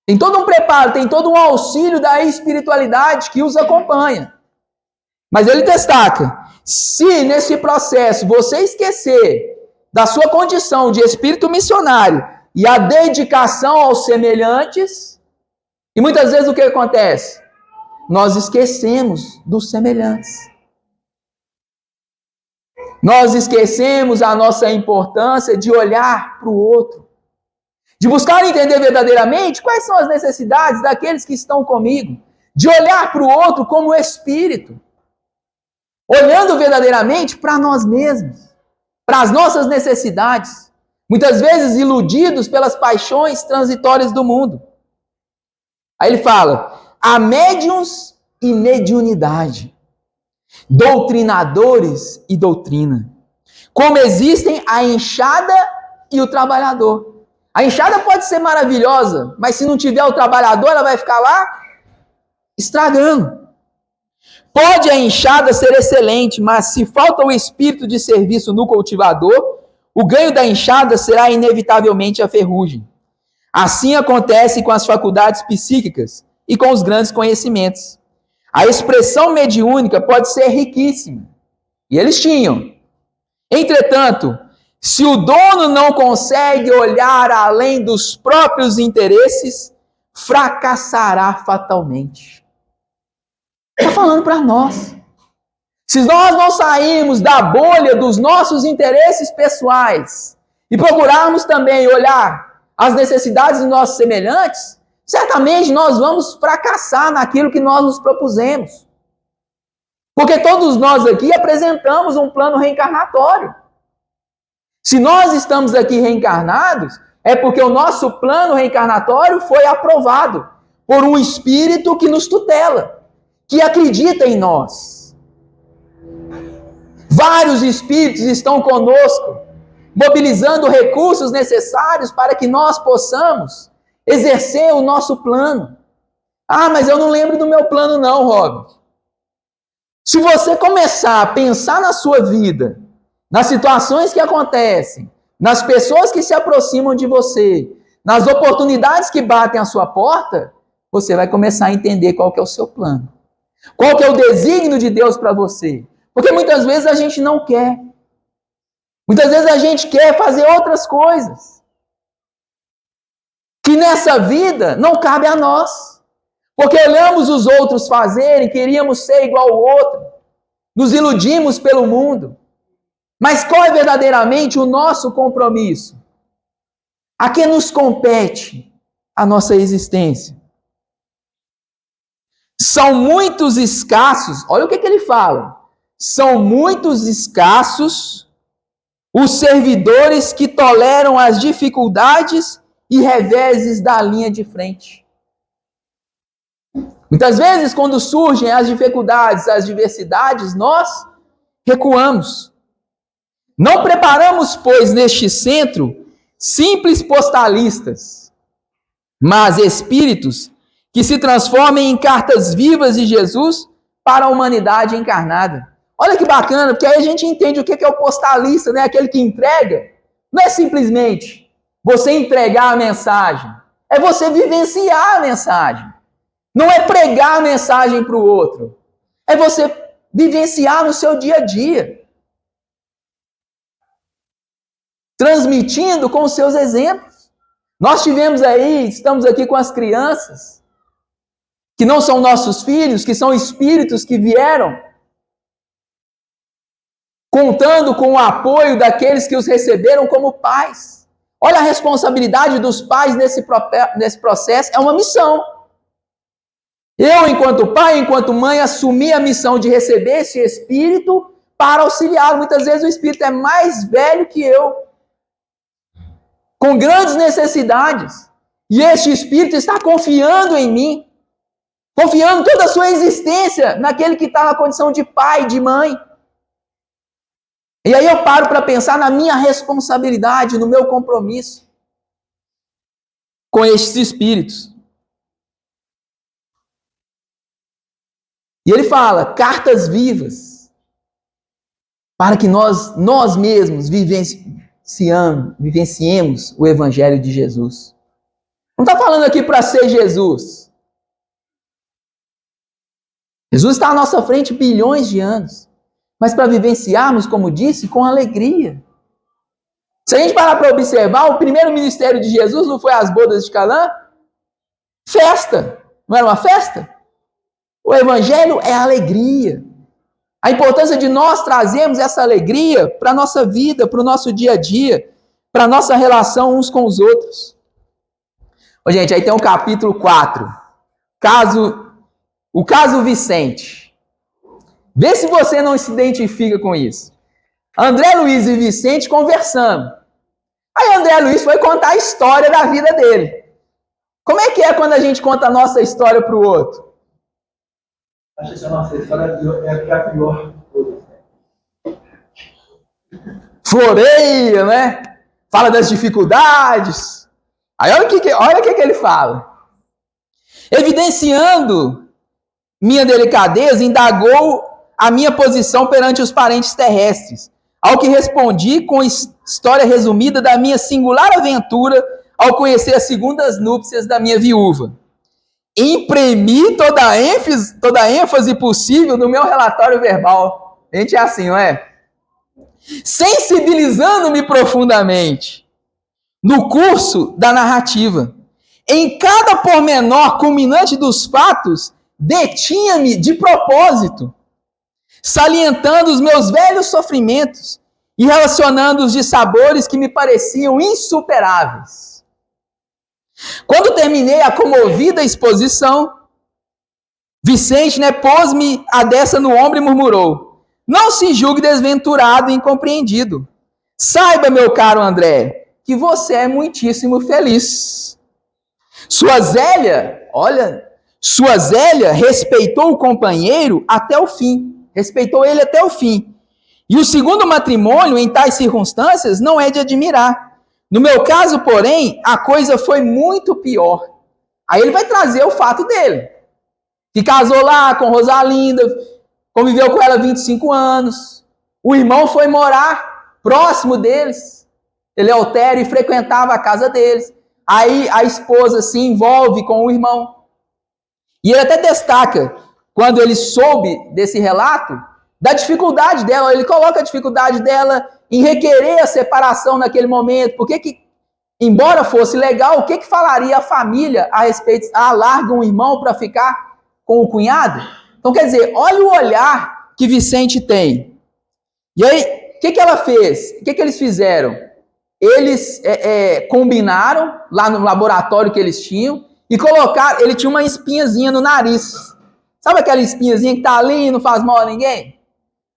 S3: Tem todo um preparo, tem todo um auxílio da espiritualidade que os acompanha. Mas ele destaca, se nesse processo você esquecer da sua condição de espírito missionário e a dedicação aos semelhantes, e muitas vezes o que acontece? Nós esquecemos dos semelhantes. Nós esquecemos a nossa importância de olhar para o outro, de buscar entender verdadeiramente quais são as necessidades daqueles que estão comigo, de olhar para o outro como espírito, olhando verdadeiramente para nós mesmos, para as nossas necessidades, muitas vezes iludidos pelas paixões transitórias do mundo. Aí ele fala, há médiuns e mediunidade, doutrinadores e doutrina, como existem a enxada e o trabalhador. A enxada pode ser maravilhosa, mas se não tiver o trabalhador, ela vai ficar lá estragando. Pode a enxada ser excelente, mas se falta o espírito de serviço no cultivador, o ganho da enxada será inevitavelmente a ferrugem. Assim acontece com as faculdades psíquicas e com os grandes conhecimentos. A expressão mediúnica pode ser riquíssima, e eles tinham. Entretanto, se o dono não consegue olhar além dos próprios interesses, fracassará fatalmente. Está falando para nós. Se nós não sairmos da bolha dos nossos interesses pessoais e procurarmos também olhar as necessidades dos nossos semelhantes, certamente nós vamos fracassar naquilo que nós nos propusemos. Porque todos nós aqui apresentamos um plano reencarnatório. Se nós estamos aqui reencarnados, é porque o nosso plano reencarnatório foi aprovado por um espírito que nos tutela, que acredita em nós. Vários espíritos estão conosco, mobilizando recursos necessários para que nós possamos exercer o nosso plano. Ah, mas eu não lembro do meu plano não, Robert. Se você começar a pensar na sua vida, nas situações que acontecem, nas pessoas que se aproximam de você, nas oportunidades que batem à sua porta, você vai começar a entender qual que é o seu plano. Qual que é o desígnio de Deus para você. Porque muitas vezes a gente não quer. Muitas vezes a gente quer fazer outras coisas que nessa vida não cabe a nós. Porque olhamos os outros fazerem, queríamos ser igual ao outro, nos iludimos pelo mundo. Mas qual é verdadeiramente o nosso compromisso? A que nos compete a nossa existência? São muitos escassos, olha o que ele fala, são muitos escassos os servidores que toleram as dificuldades e reveses da linha de frente. Muitas vezes, quando surgem as dificuldades, as diversidades, nós recuamos. Não preparamos, pois, neste centro, simples postalistas, mas espíritos que se transformem em cartas vivas de Jesus para a humanidade encarnada. Olha que bacana, porque aí a gente entende o que é o postalista, né? Aquele que entrega. Não é simplesmente você entregar a mensagem, é você vivenciar a mensagem. Não é pregar a mensagem para o outro, é você vivenciar no seu dia a dia, transmitindo com os seus exemplos. Nós tivemos aí, estamos aqui com as crianças, que não são nossos filhos, que são espíritos que vieram, contando com o apoio daqueles que os receberam como pais. Olha a responsabilidade dos pais nesse processo, é uma missão. Eu, enquanto pai, enquanto mãe, assumi a missão de receber esse espírito para auxiliá-lo. Muitas vezes o espírito é mais velho que eu, com grandes necessidades. E este espírito está confiando em mim, confiando toda a sua existência naquele que está na condição de pai, de mãe. E aí eu paro para pensar na minha responsabilidade, no meu compromisso com estes espíritos. E ele fala, cartas vivas, para que nós mesmos vivenciemos o Evangelho de Jesus. Não está falando aqui para ser Jesus. Jesus está à nossa frente bilhões de anos, mas para vivenciarmos, como disse, com alegria. Se a gente parar para observar, o primeiro ministério de Jesus não foi as bodas de Canaã? Festa. Não era uma festa? O Evangelho é alegria. A importância de nós trazermos essa alegria para a nossa vida, para o nosso dia a dia, para a nossa relação uns com os outros. Ô, gente, aí tem o capítulo 4. O caso Vicente. Vê se você não se identifica com isso. André Luiz e Vicente conversando. Aí André Luiz foi contar a história da vida dele. Como é que é quando a gente conta a nossa história para o outro?
S1: Acho que a nossa história é a pior de todas.
S3: Floreia, né? Fala das dificuldades. Aí olha o que ele fala. Evidenciando minha delicadeza, indagou a minha posição perante os parentes terrestres, ao que respondi com história resumida da minha singular aventura ao conhecer as segundas núpcias da minha viúva. Imprimi toda a ênfase possível no meu relatório verbal. A gente é assim, não é? Sensibilizando-me profundamente no curso da narrativa. Em cada pormenor culminante dos fatos, detinha-me de propósito, salientando os meus velhos sofrimentos e relacionando os dissabores que me pareciam insuperáveis. Quando terminei a comovida exposição, Vicente, pôs-me a dessa no ombro e murmurou: não se julgue desventurado e incompreendido. Saiba, meu caro André, que você é muitíssimo feliz. Sua Zélia respeitou o companheiro até o fim. Respeitou ele até o fim. E o segundo matrimônio, em tais circunstâncias, não é de admirar. No meu caso, porém, a coisa foi muito pior. Aí ele vai trazer o fato dele. Que casou lá com Rosalinda, conviveu com ela 25 anos. O irmão foi morar próximo deles. Eleutério, e frequentava a casa deles. Aí a esposa se envolve com o irmão. E ele até destaca, quando ele soube desse relato, da dificuldade dela. Ele coloca a dificuldade dela em requerer a separação naquele momento. Porque que, embora fosse legal, o que falaria a família a respeito? Larga um irmão para ficar com o cunhado? Então, quer dizer, olha o olhar que Vicente tem. E aí, o que ela fez? O que eles fizeram? Eles combinaram lá no laboratório que eles tinham e colocaram, ele tinha uma espinhazinha no nariz. Sabe aquela espinhazinha que tá ali e não faz mal a ninguém?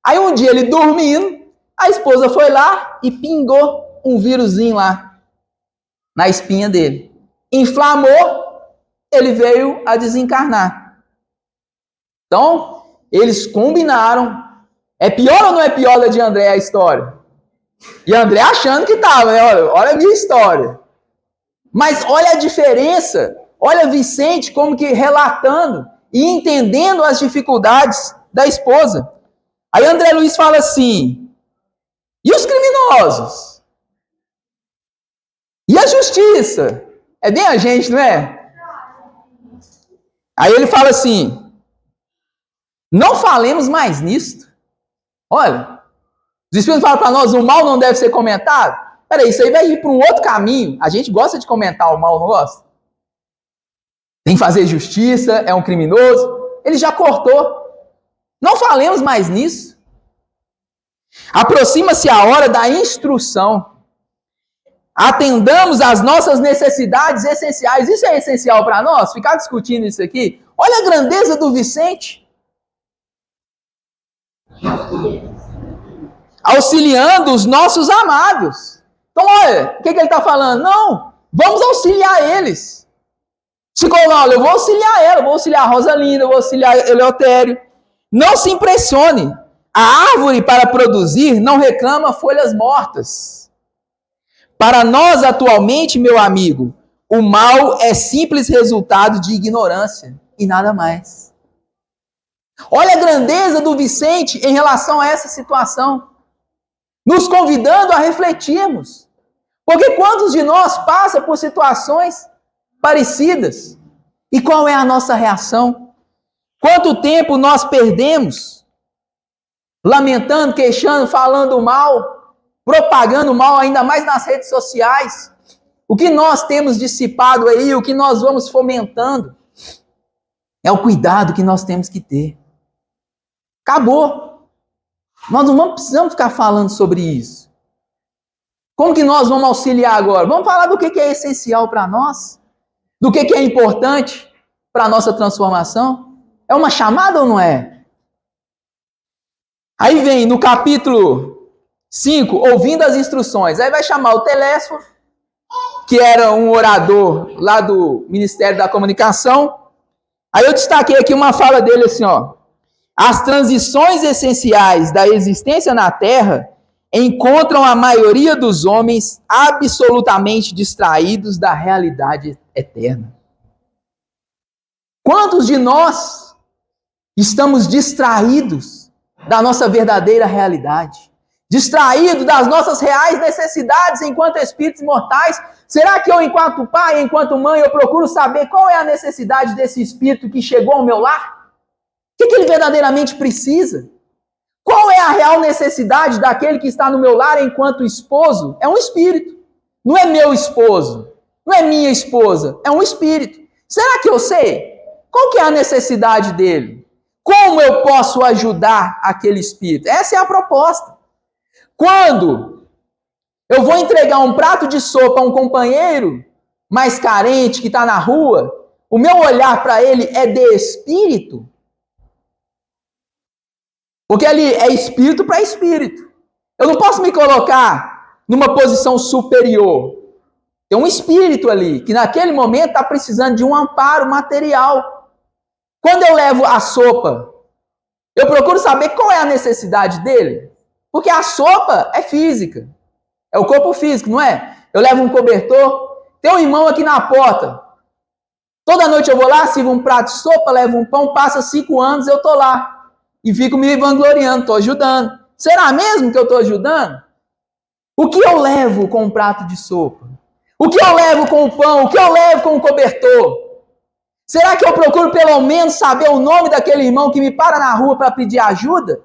S3: Aí um dia ele dormindo, a esposa foi lá e pingou um vírusinho lá na espinha dele. Inflamou, ele veio a desencarnar. Então, eles combinaram. É pior ou não é pior da de André a história? E André achando que estava, né? Olha a minha história. Mas olha a diferença. Olha Vicente como que relatando e entendendo as dificuldades da esposa. Aí André Luiz fala assim, e os criminosos? E a justiça? É bem a gente, não é? Aí ele fala assim, não falemos mais nisto. Olha, os Espíritos falam para nós, o mal não deve ser comentado. Peraí, isso aí vai ir para um outro caminho. A gente gosta de comentar o mal, não gosta? Tem que fazer justiça, é um criminoso. Ele já cortou. Não falemos mais nisso. Aproxima-se a hora da instrução. Atendamos às nossas necessidades essenciais. Isso é essencial para nós? Ficar discutindo isso aqui? Olha a grandeza do Vicente. Auxiliando os nossos amados. Então, olha, o que ele está falando? Não, vamos auxiliar eles. Psicólogo, eu vou auxiliar ela, eu vou auxiliar a Rosalinda, eu vou auxiliar o Eleutério. Não se impressione. A árvore para produzir não reclama folhas mortas. Para nós atualmente, meu amigo, o mal é simples resultado de ignorância e nada mais. Olha a grandeza do Vicente em relação a essa situação. Nos convidando a refletirmos. Porque quantos de nós passam por situações parecidas? E qual é a nossa reação? Quanto tempo nós perdemos lamentando, queixando, falando mal, propagando mal, ainda mais nas redes sociais? O que nós temos dissipado aí, o que nós vamos fomentando, é o cuidado que nós temos que ter. Acabou. Nós não precisamos ficar falando sobre isso. Como que nós vamos auxiliar agora? Vamos falar do que é essencial para nós? Do que é importante para a nossa transformação? É uma chamada ou não é? Aí vem no capítulo 5, ouvindo as instruções. Aí vai chamar o Telésforo, que era um orador lá do Ministério da Comunicação. Aí eu destaquei aqui uma fala dele assim, ó. As transições essenciais da existência na Terra encontram a maioria dos homens absolutamente distraídos da realidade eterna. Quantos de nós estamos distraídos da nossa verdadeira realidade? Distraídos das nossas reais necessidades enquanto espíritos mortais? Será que eu, enquanto pai, enquanto mãe, eu procuro saber qual é a necessidade desse espírito que chegou ao meu lar? O que ele verdadeiramente precisa? Qual é a real necessidade daquele que está no meu lar enquanto esposo? É um espírito. Não é meu esposo. Não é minha esposa. É um espírito. Será que eu sei? Qual que é a necessidade dele? Como eu posso ajudar aquele espírito? Essa é a proposta. Quando eu vou entregar um prato de sopa a um companheiro mais carente que está na rua, o meu olhar para ele é de espírito. Porque ali é espírito para espírito. Eu não posso me colocar numa posição superior. Tem um espírito ali, que naquele momento está precisando de um amparo material. Quando eu levo a sopa, eu procuro saber qual é a necessidade dele. Porque a sopa é física. É o corpo físico, não é? Eu levo um cobertor, tem um irmão aqui na porta. Toda noite eu vou lá, sirvo um prato de sopa, levo um pão, passa 5 anos, eu estou lá. E fico me vangloriando, estou ajudando. Será mesmo que eu estou ajudando? O que eu levo com um prato de sopa? O que eu levo com o pão? O que eu levo com o cobertor? Será que eu procuro pelo menos saber o nome daquele irmão que me para na rua para pedir ajuda?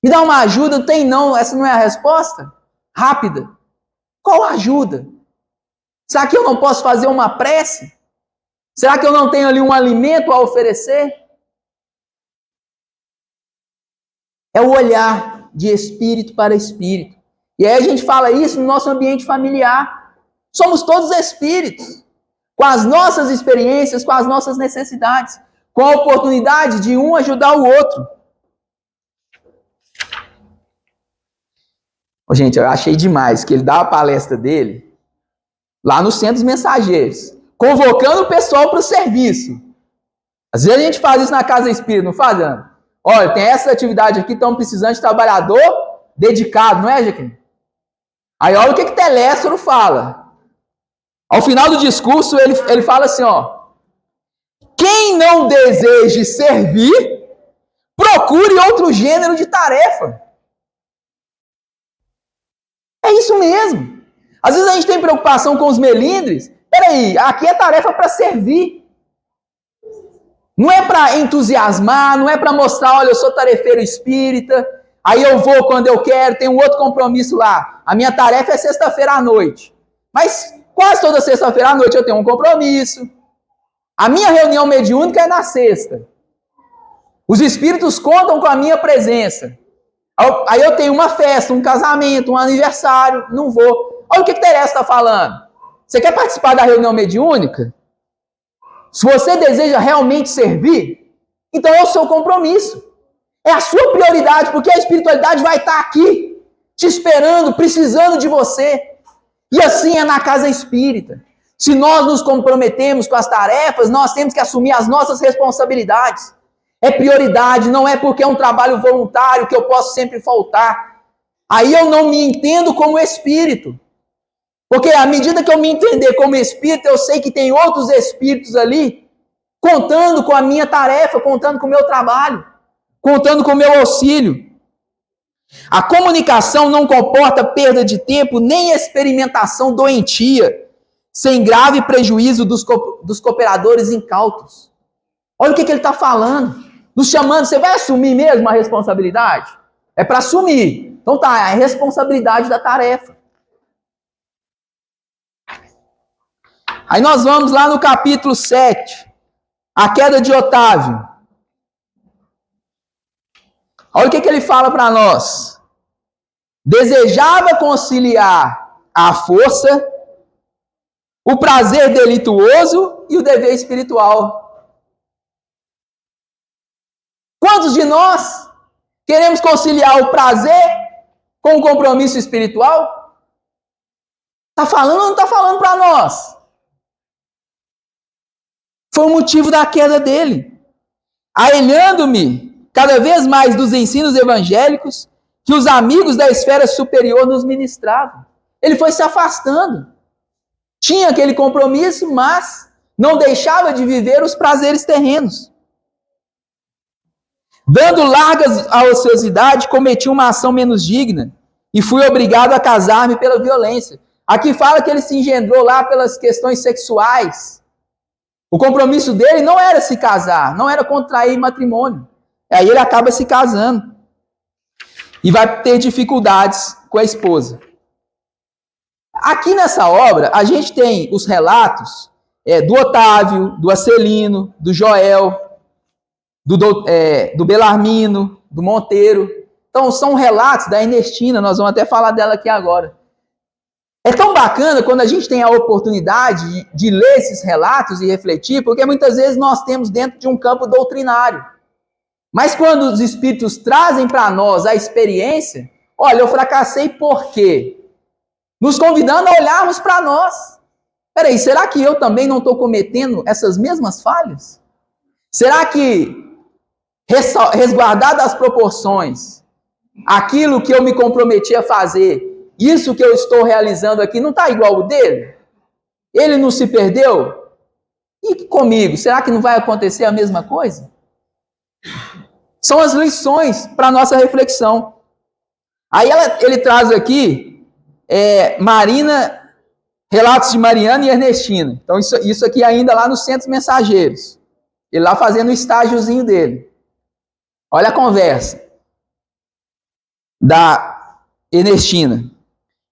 S3: Me dá uma ajuda? Não tem não, essa não é a resposta? Rápida. Qual ajuda? Será que eu não posso fazer uma prece? Será que eu não tenho ali um alimento a oferecer? É o olhar de espírito para espírito. E aí a gente fala isso no nosso ambiente familiar. Somos todos espíritos, com as nossas experiências, com as nossas necessidades, com a oportunidade de um ajudar o outro. Gente, eu achei demais que ele dá a palestra dele lá no Centro dos Mensageiros, convocando o pessoal para o serviço. Às vezes a gente faz isso na Casa Espírita, não faz, Ana? Olha, tem essa atividade aqui, estamos precisando de trabalhador dedicado, não é, Jaquim? Aí olha o que Telésforo fala. Ao final do discurso, ele fala assim, ó. Quem não deseje servir, Procure outro gênero de tarefa. É isso mesmo. Às vezes a gente tem preocupação com os melindres. Peraí, aqui é tarefa para servir. Não é para entusiasmar, não é para mostrar, olha, eu sou tarefeiro espírita, aí eu vou quando eu quero, tem um outro compromisso lá. A minha tarefa é sexta-feira à noite. Mas quase toda sexta-feira à noite eu tenho um compromisso. A minha reunião mediúnica é na sexta. Os espíritos contam com a minha presença. Aí eu tenho uma festa, um casamento, um aniversário, não vou. Olha o que Teresa está falando. Você quer participar da reunião mediúnica? Se você deseja realmente servir, então é o seu compromisso. É a sua prioridade, porque a espiritualidade vai estar aqui, te esperando, precisando de você. E assim é na casa espírita. Se nós nos comprometemos com as tarefas, nós temos que assumir as nossas responsabilidades. É prioridade, não é porque é um trabalho voluntário que eu posso sempre faltar. Aí eu não me entendo como espírito. Porque à medida que eu me entender como espírito, eu sei que tem outros espíritos ali, contando com a minha tarefa, contando com o meu trabalho, contando com o meu auxílio. A comunicação não comporta perda de tempo, nem experimentação doentia, sem grave prejuízo dos cooperadores incautos. Olha o que ele está falando. Nos chamando, você vai assumir mesmo a responsabilidade? É para assumir. Então tá, é a responsabilidade da tarefa. Aí nós vamos lá no capítulo 7, a queda de Otávio. Olha o que ele fala para nós. Desejava conciliar a força, o prazer delituoso e o dever espiritual. Quantos de nós queremos conciliar o prazer com o compromisso espiritual? Está falando ou não está falando para nós? Foi o motivo da queda dele. Aelhando-me cada vez mais dos ensinos evangélicos que os amigos da esfera superior nos ministravam. Ele foi se afastando. Tinha aquele compromisso, mas não deixava de viver os prazeres terrenos. Dando largas à ociosidade, cometi uma ação menos digna e fui obrigado a casar-me pela violência. Aqui fala que ele se engendrou lá pelas questões sexuais. O compromisso dele não era se casar, não era contrair matrimônio. Aí ele acaba se casando. E vai ter dificuldades com a esposa. Aqui nessa obra, a gente tem os relatos do Otávio, do Acelino, do Joel, do Belarmino, do Monteiro. Então, são relatos da Ernestina, nós vamos até falar dela aqui agora. É tão bacana quando a gente tem a oportunidade de ler esses relatos e refletir, porque muitas vezes nós temos dentro de um campo doutrinário. Mas quando os espíritos trazem para nós a experiência, olha, eu fracassei por quê? Nos convidando a olharmos para nós. Peraí, será que eu também não estou cometendo essas mesmas falhas? Será que, resguardado as proporções, aquilo que eu me comprometi a fazer, isso que eu estou realizando aqui não está igual o dele? Ele não se perdeu? E comigo, será que não vai acontecer a mesma coisa? São as lições para a nossa reflexão. Aí ele traz aqui Marina, relatos de Mariana e Ernestina. Então isso aqui ainda lá nos Centros Mensageiros. Ele lá fazendo o estágiozinho dele. Olha a conversa da Ernestina.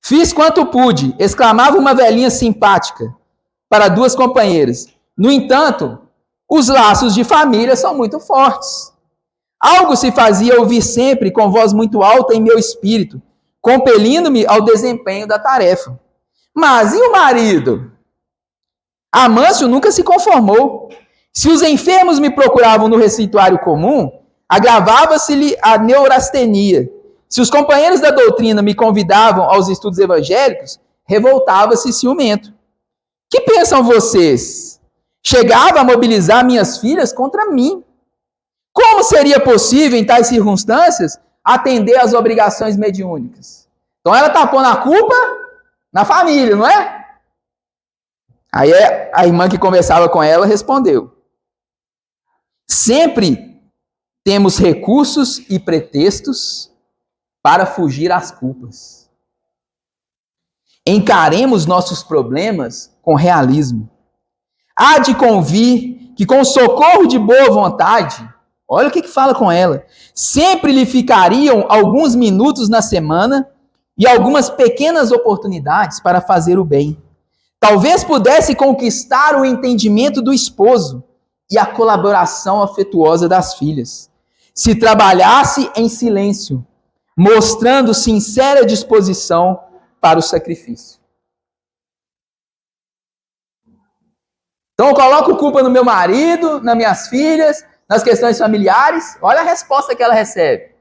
S3: Fiz quanto pude, exclamava uma velhinha simpática para duas companheiras. No entanto, os laços de família são muito fortes. Algo se fazia ouvir sempre com voz muito alta em meu espírito, compelindo-me ao desempenho da tarefa. Mas e o marido? Amâncio nunca se conformou. Se os enfermos me procuravam no receituário comum, agravava-se-lhe a neurastenia. Se os companheiros da doutrina me convidavam aos estudos evangélicos, revoltava-se ciumento. Que pensam vocês? Chegava a mobilizar minhas filhas contra mim. Como seria possível, em tais circunstâncias, atender às obrigações mediúnicas? Então ela está pondo a culpa na família, não é? Aí a irmã que conversava com ela respondeu. Sempre temos recursos e pretextos para fugir às culpas. Encaremos nossos problemas com realismo. Há de convir que com socorro de boa vontade, olha o que fala com ela, sempre lhe ficariam alguns minutos na semana e algumas pequenas oportunidades para fazer o bem. Talvez pudesse conquistar o entendimento do esposo e a colaboração afetuosa das filhas, se trabalhasse em silêncio, mostrando sincera disposição para o sacrifício. Então eu coloco culpa no meu marido, nas minhas filhas, nas questões familiares. Olha a resposta que ela recebe.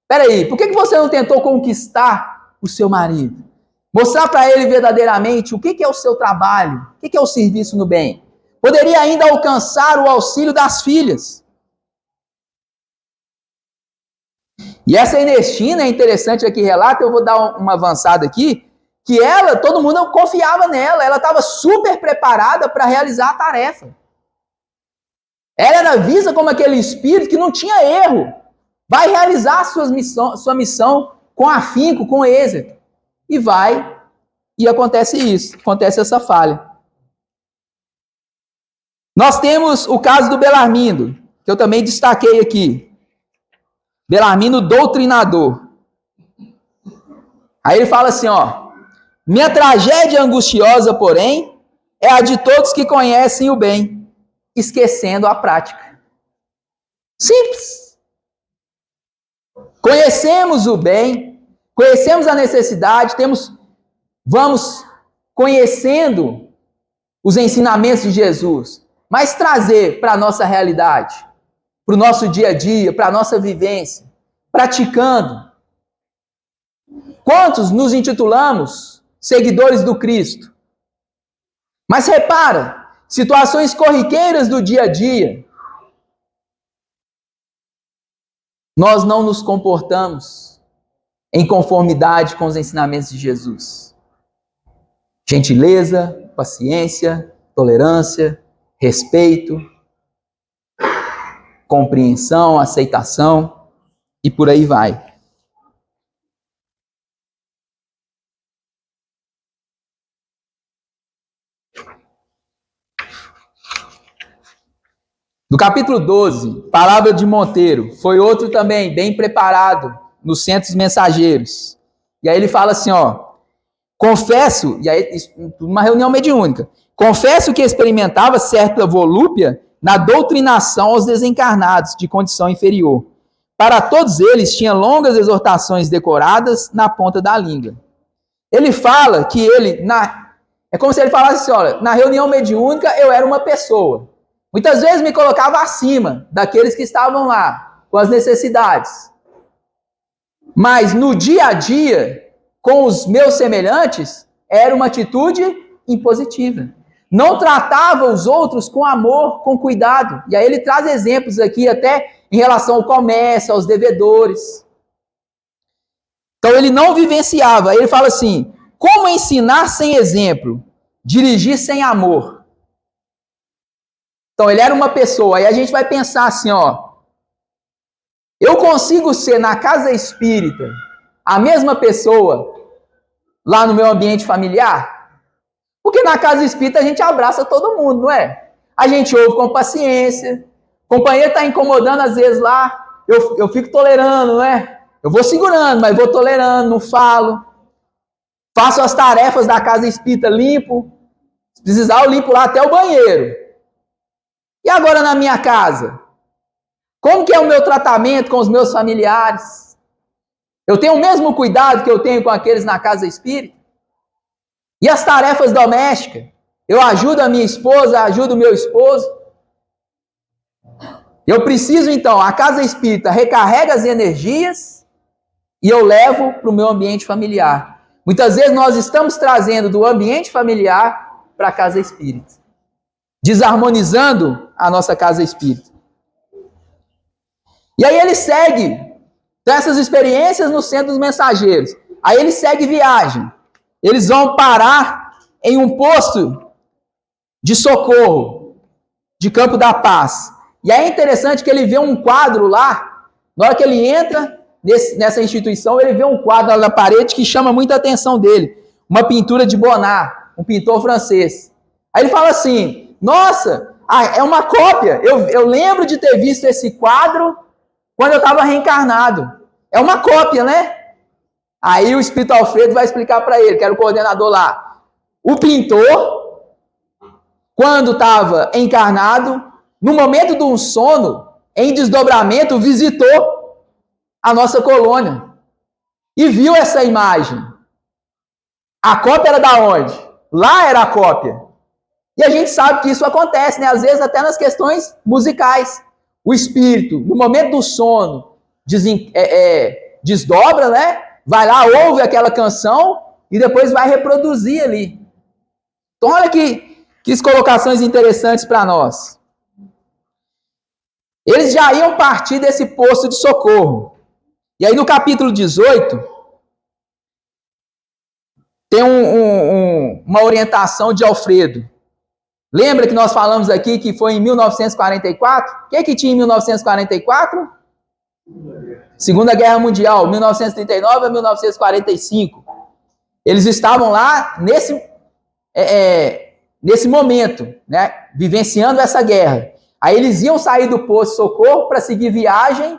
S3: Espera aí, por que você não tentou conquistar o seu marido? Mostrar para ele verdadeiramente o que é o seu trabalho, o que é o serviço no bem. Poderia ainda alcançar o auxílio das filhas. E essa Ernestina, é interessante aqui relata, eu vou dar uma avançada aqui, que ela, todo mundo confiava nela, ela estava super preparada para realizar a tarefa. Ela era vista como aquele espírito que não tinha erro, vai realizar sua missão com afinco, com êxito. E vai, e acontece isso, acontece essa falha. Nós temos o caso do Belarmindo, que eu também destaquei aqui. Belarmindo doutrinador. Aí ele fala assim, ó, minha tragédia angustiosa, porém, é a de todos que conhecem o bem, esquecendo a prática. Simples. Conhecemos o bem, conhecemos a necessidade, vamos conhecendo os ensinamentos de Jesus, mas trazer para a nossa realidade, para o nosso dia a dia, para a nossa vivência, praticando. Quantos nos intitulamos seguidores do Cristo? Mas repara, situações corriqueiras do dia a dia, nós não nos comportamos em conformidade com os ensinamentos de Jesus. Gentileza, paciência, tolerância, respeito, compreensão, aceitação e por aí vai. No capítulo 12, Palavra de Monteiro, foi outro também bem preparado nos centros mensageiros. E aí ele fala assim, ó, confesso, e aí uma reunião mediúnica, confesso que experimentava certa volúpia na doutrinação aos desencarnados de condição inferior. Para todos eles tinha longas exortações decoradas na ponta da língua. Ele fala que é como se ele falasse assim, olha, na reunião mediúnica eu era uma pessoa. Muitas vezes me colocava acima daqueles que estavam lá, com as necessidades. Mas no dia a dia, com os meus semelhantes, era uma atitude impositiva. Não tratava os outros com amor, com cuidado. E aí ele traz exemplos aqui até em relação ao comércio, aos devedores. Então ele não vivenciava. Ele fala assim, como ensinar sem exemplo? Dirigir sem amor. Então ele era uma pessoa, aí a gente vai pensar assim, ó, eu consigo ser na casa espírita a mesma pessoa lá no meu ambiente familiar? Porque na casa espírita a gente abraça todo mundo, não é? A gente ouve com paciência, o companheiro está incomodando às vezes lá, eu fico tolerando, não é? Eu vou segurando, mas vou tolerando, não falo. Faço as tarefas da casa espírita, limpo. Se precisar eu limpo lá até o banheiro. E agora na minha casa? Como que é o meu tratamento com os meus familiares? Eu tenho o mesmo cuidado que eu tenho com aqueles na casa espírita? E as tarefas domésticas? Eu ajudo a minha esposa, ajudo o meu esposo? Eu preciso então, a casa espírita recarrega as energias e eu levo para o meu ambiente familiar. Muitas vezes nós estamos trazendo do ambiente familiar para a casa espírita, desarmonizando a nossa casa espírita. E aí ele segue dessas experiências no centro dos mensageiros. Aí ele segue viagem. Eles vão parar em um posto de socorro de Campo da Paz. E é interessante que ele vê um quadro lá Na hora que ele entra nessa instituição, ele vê um quadro lá na parede que chama muita atenção dele. Uma pintura de Bonnat, um pintor francês. Aí ele fala assim, nossa, é uma cópia. Eu lembro de ter visto esse quadro quando eu estava reencarnado. É uma cópia, né? Aí o Espírito Alfredo vai explicar para ele, que era o coordenador lá. O pintor, quando estava encarnado, no momento de um sono, em desdobramento, visitou a nossa colônia e viu essa imagem. A cópia era da onde? Lá era a cópia. E a gente sabe que isso acontece, né? Às vezes até nas questões musicais. O espírito, no momento do sono, desdobra, né? Vai lá, ouve aquela canção e depois vai reproduzir ali. Então olha que colocações interessantes para nós. Eles já iam partir desse posto de socorro. E aí no capítulo 18, tem uma orientação de Alfredo. Lembra que nós falamos aqui que foi em 1944? O que tinha em 1944? Segunda Guerra Mundial, 1939 a 1945. Eles estavam lá nesse momento, né, vivenciando essa guerra. Aí eles iam sair do posto de socorro para seguir viagem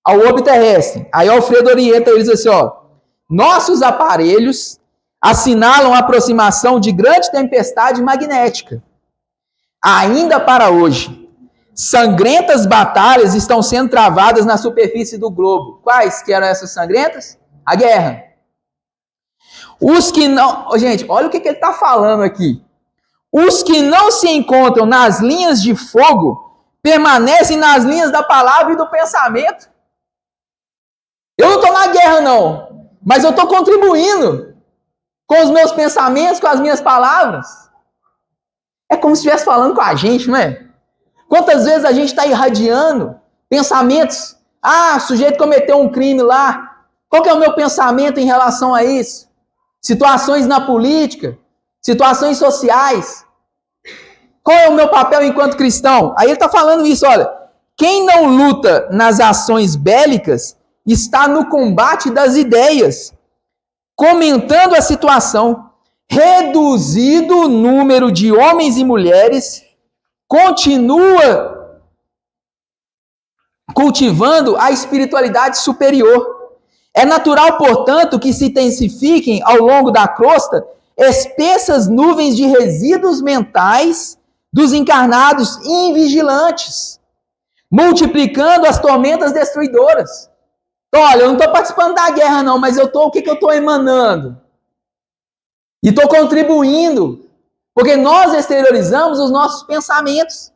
S3: ao orbe terrestre. Aí Alfredo orienta eles assim, ó, nossos aparelhos assinalam a aproximação de grande tempestade magnética. Ainda para hoje, sangrentas batalhas estão sendo travadas na superfície do globo. Quais que eram essas sangrentas? A guerra. Os que não... Gente, olha o que ele está falando aqui. Os que não se encontram nas linhas de fogo permanecem nas linhas da palavra e do pensamento. Eu não estou na guerra, não. Mas eu estou contribuindo com os meus pensamentos, com as minhas palavras. É como se estivesse falando com a gente, não é? Quantas vezes a gente está irradiando pensamentos? Ah, o sujeito cometeu um crime lá. Qual que é o meu pensamento em relação a isso? Situações na política, situações sociais. Qual é o meu papel enquanto cristão? Aí ele está falando isso, olha. Quem não luta nas ações bélicas está no combate das ideias, comentando a situação. Reduzido o número de homens e mulheres, continua cultivando a espiritualidade superior. É natural, portanto, que se intensifiquem ao longo da crosta espessas nuvens de resíduos mentais dos encarnados invigilantes, multiplicando as tormentas destruidoras. Então, olha, eu não estou participando da guerra não, mas o que eu estou emanando? E estou contribuindo, porque nós exteriorizamos os nossos pensamentos.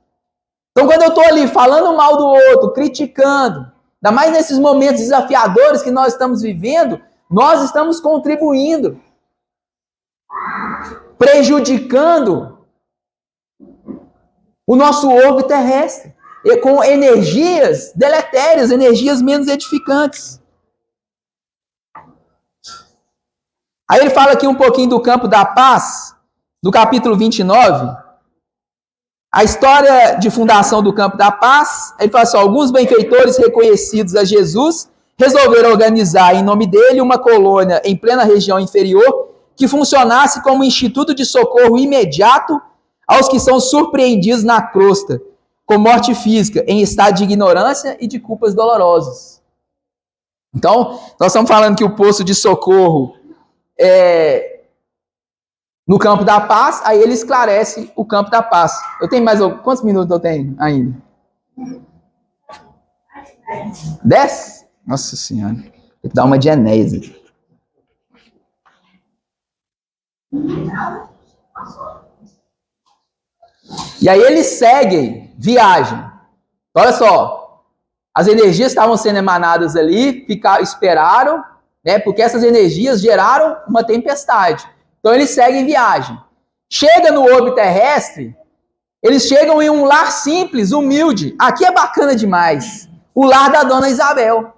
S3: Então, quando eu estou ali falando mal do outro, criticando, ainda mais nesses momentos desafiadores que nós estamos vivendo, nós estamos contribuindo, prejudicando o nosso orbe terrestre, com energias deletérias, energias menos edificantes. Aí ele fala aqui um pouquinho do campo da paz, do capítulo 29, a história de fundação do campo da paz. Ele fala assim, alguns benfeitores reconhecidos a Jesus resolveram organizar em nome dele uma colônia em plena região inferior que funcionasse como instituto de socorro imediato aos que são surpreendidos na crosta, com morte física, em estado de ignorância e de culpas dolorosas. Então, nós estamos falando que o posto de socorro no campo da paz, aí ele esclarece o campo da paz. Eu tenho mais... Quantos minutos eu tenho ainda? 10? Nossa Senhora. Tem que dar uma de Enéas aqui. E aí eles seguem viagem. Olha só. As energias estavam sendo emanadas ali, esperaram, né, porque essas energias geraram uma tempestade. Então eles seguem viagem. Chega no orbe terrestre, eles chegam em um lar simples, humilde. Aqui é bacana demais. O lar da Dona Isabel.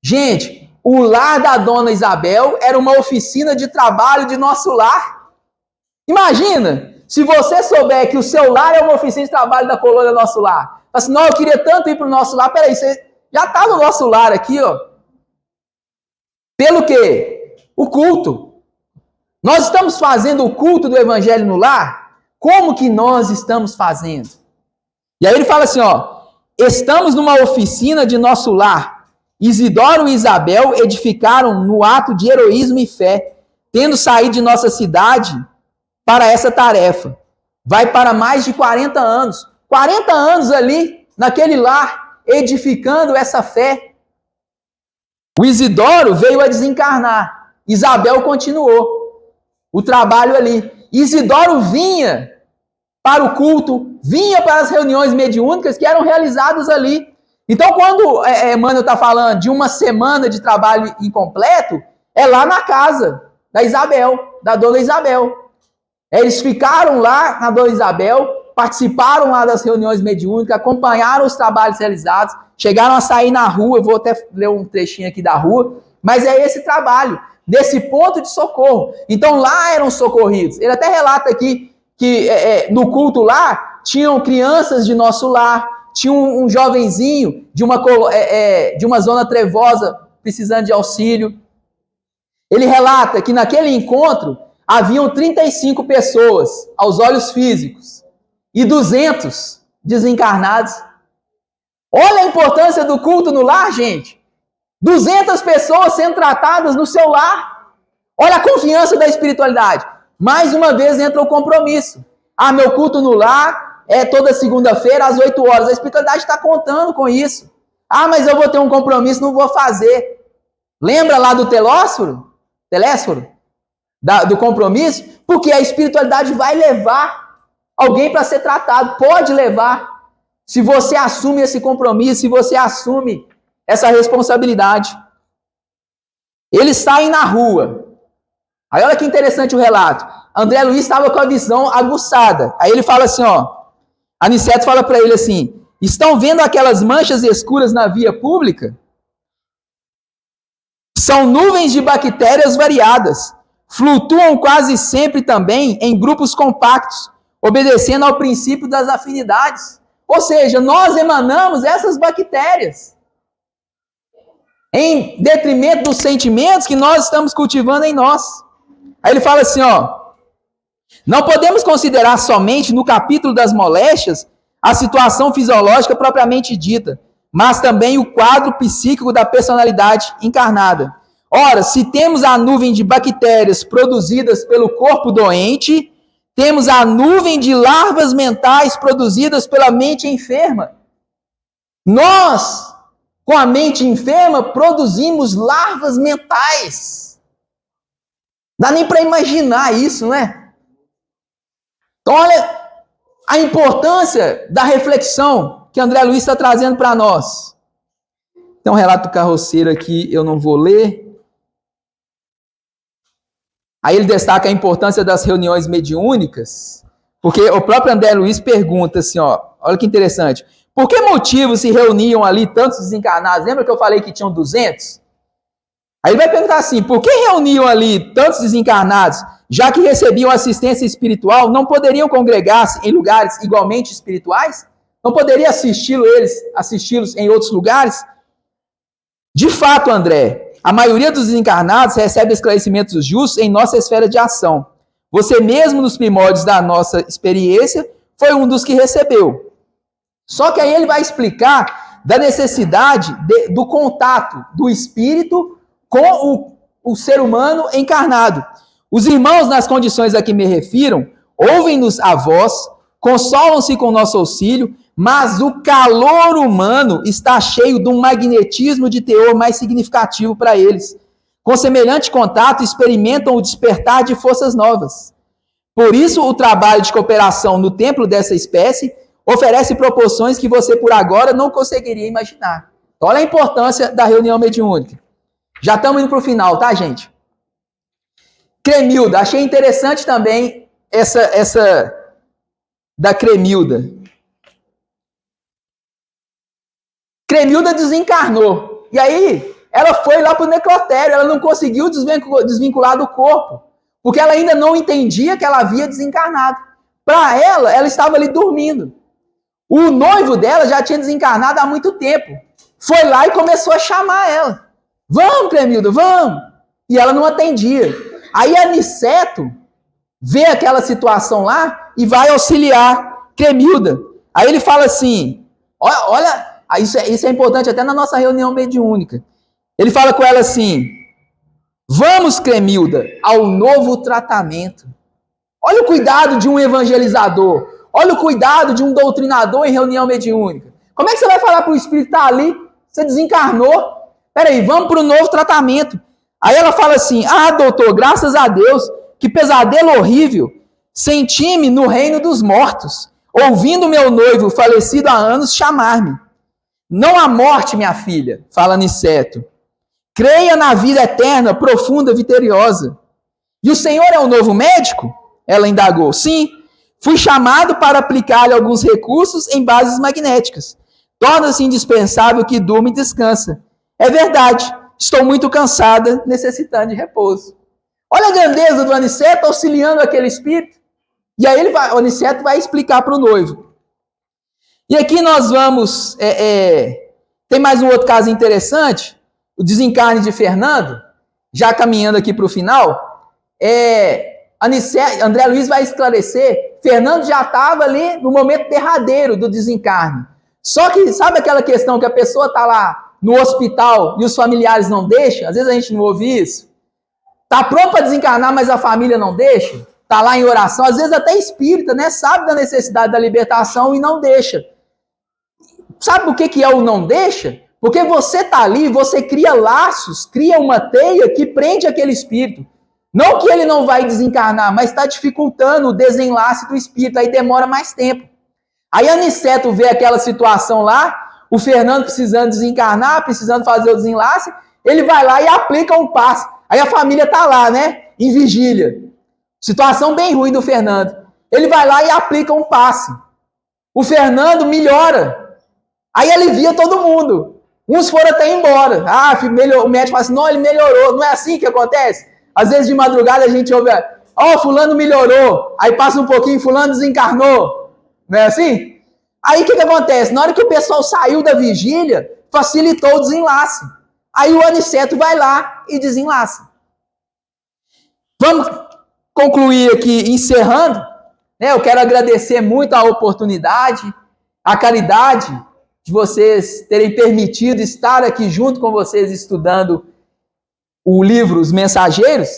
S3: Gente, o lar da Dona Isabel era uma oficina de trabalho de nosso lar. Imagina, se você souber que o seu lar é uma oficina de trabalho da colônia Nosso Lar. Assim, não, eu queria tanto ir para o nosso lar. Peraí, Já está no nosso lar aqui, ó. Pelo quê? O culto. Nós estamos fazendo o culto do evangelho no lar? Como que nós estamos fazendo? E aí ele fala assim, ó, estamos numa oficina de nosso lar. Isidoro e Isabel edificaram no ato de heroísmo e fé, tendo saído de nossa cidade para essa tarefa. Vai para mais de 40 anos. 40 anos ali, naquele lar, edificando essa fé. O Isidoro veio a desencarnar. Isabel continuou o trabalho ali. Isidoro vinha para o culto, vinha para as reuniões mediúnicas que eram realizadas ali. Então, quando Emmanuel está falando de uma semana de trabalho incompleto, é lá na casa da Isabel, da dona Isabel. Eles ficaram lá na dona Isabel, participaram lá das reuniões mediúnicas, acompanharam os trabalhos realizados, chegaram a sair na rua, vou até ler um trechinho aqui da rua, mas é esse trabalho, desse ponto de socorro. Então, lá eram socorridos. Ele até relata aqui que no culto lá, tinham crianças de nosso lar, tinha um jovenzinho de uma zona trevosa precisando de auxílio. Ele relata que naquele encontro haviam 35 pessoas aos olhos físicos e 200 desencarnados. Olha a importância do culto no lar, gente. 200 pessoas sendo tratadas no seu lar. Olha a confiança da espiritualidade. Mais uma vez entra o compromisso. Ah, meu culto no lar é toda segunda-feira às 8 horas. A espiritualidade está contando com isso. Ah, mas eu vou ter um compromisso, não vou fazer. Lembra lá do telésforo? Do compromisso? Porque a espiritualidade vai levar alguém para ser tratado. Pode levar. Se você assume esse compromisso, se você assume essa responsabilidade. Eles saem na rua. Aí olha que interessante o relato. André Luiz estava com a visão aguçada. Aí ele fala assim, ó. Aniceto fala para ele assim, estão vendo aquelas manchas escuras na via pública? São nuvens de bactérias variadas. Flutuam quase sempre também em grupos compactos, obedecendo ao princípio das afinidades. Ou seja, nós emanamos essas bactérias em detrimento dos sentimentos que nós estamos cultivando em nós. Aí ele fala assim, ó, não podemos considerar somente no capítulo das moléstias a situação fisiológica propriamente dita, mas também o quadro psíquico da personalidade encarnada. Ora, se temos a nuvem de bactérias produzidas pelo corpo doente, temos a nuvem de larvas mentais produzidas pela mente enferma. Nós, com a mente enferma, produzimos larvas mentais. Dá nem para imaginar isso, não é? Então, olha a importância da reflexão que André Luiz está trazendo para nós. Tem um relato do carroceiro aqui, eu não vou ler. Aí ele destaca a importância das reuniões mediúnicas, porque o próprio André Luiz pergunta assim, ó, olha que interessante. Por que motivo se reuniam ali tantos desencarnados? Lembra que eu falei que tinham 200? Aí ele vai perguntar assim, por que reuniam ali tantos desencarnados? Já que recebiam assistência espiritual, não poderiam congregar-se em lugares igualmente espirituais? Não poderia assisti-los em outros lugares? De fato, André, a maioria dos desencarnados recebe esclarecimentos justos em nossa esfera de ação. Você mesmo, nos primórdios da nossa experiência, foi um dos que recebeu. Só que aí ele vai explicar da necessidade do contato do espírito com o ser humano encarnado. Os irmãos, nas condições a que me refiro, ouvem-nos a voz, consolam-se com nosso auxílio, mas o calor humano está cheio de um magnetismo de teor mais significativo para eles. Com semelhante contato, experimentam o despertar de forças novas. Por isso, o trabalho de cooperação no templo dessa espécie oferece proporções que você, por agora, não conseguiria imaginar. Então, olha a importância da reunião mediúnica. Já estamos indo para o final, tá, gente? Cremilda, achei interessante também essa da Cremilda. Cremilda desencarnou. E aí, ela foi lá para o necrotério, ela não conseguiu desvincular do corpo, porque ela ainda não entendia que ela havia desencarnado. Para ela estava ali dormindo. O noivo dela já tinha desencarnado há muito tempo. foi lá e começou a chamar ela. Vamos, Cremilda, vamos. E ela não atendia. Aí Aniceto vê aquela situação lá e vai auxiliar Cremilda. Aí ele fala assim, olha, isso é importante até na nossa reunião mediúnica. Ele fala com ela assim, vamos, Cremilda, ao novo tratamento. Olha o cuidado de um evangelizador. Olha o cuidado de um doutrinador em reunião mediúnica. Como é que você vai falar para o espírito estar ali? Você desencarnou. Peraí, vamos para o novo tratamento. Aí ela fala assim, doutor, graças a Deus, que pesadelo horrível. Senti-me no reino dos mortos, ouvindo meu noivo falecido há anos chamar-me. Não há morte, minha filha, fala Aniceto. Creia na vida eterna, profunda, vitoriosa. E o Senhor é o novo médico? Ela indagou. Sim, fui chamado para aplicar-lhe alguns recursos em bases magnéticas. Torna-se indispensável que durma e descansa. É verdade, estou muito cansada, necessitando de repouso. Olha a grandeza do Aniceto auxiliando aquele espírito. E aí o Aniceto vai explicar para o noivo. E aqui nós vamos... tem mais um outro caso interessante. O desencarne de Fernando, já caminhando aqui para o final. André Luiz vai esclarecer. Fernando já estava ali no momento derradeiro do desencarne. Só que, sabe aquela questão que a pessoa está lá no hospital e os familiares não deixam? Às vezes a gente não ouve isso. Está pronto para desencarnar, mas a família não deixa? Está lá em oração, às vezes até espírita, né? Sabe da necessidade da libertação e não deixa. Sabe o que é o não deixa? Porque você está ali, você cria laços, cria uma teia que prende aquele espírito. Não que ele não vai desencarnar, mas está dificultando o desenlace do espírito, aí demora mais tempo. Aí Aniceto vê aquela situação lá, o Fernando precisando desencarnar, precisando fazer o desenlace, ele vai lá e aplica um passe. Aí a família está lá, né? Em vigília. Situação bem ruim do Fernando. Ele vai lá e aplica um passe. O Fernando melhora. Aí alivia todo mundo. Uns foram até embora. O médico fala assim, não, ele melhorou. Não é assim que acontece? Às vezes de madrugada a gente ouve, fulano melhorou. Aí passa um pouquinho, fulano desencarnou. Não é assim? Aí o que acontece? Na hora que o pessoal saiu da vigília, facilitou o desenlace. Aí o Aniceto vai lá e desenlaça. Vamos concluir aqui, encerrando. Eu quero agradecer muito a oportunidade, a caridade de vocês terem permitido estar aqui junto com vocês estudando o livro Os Mensageiros.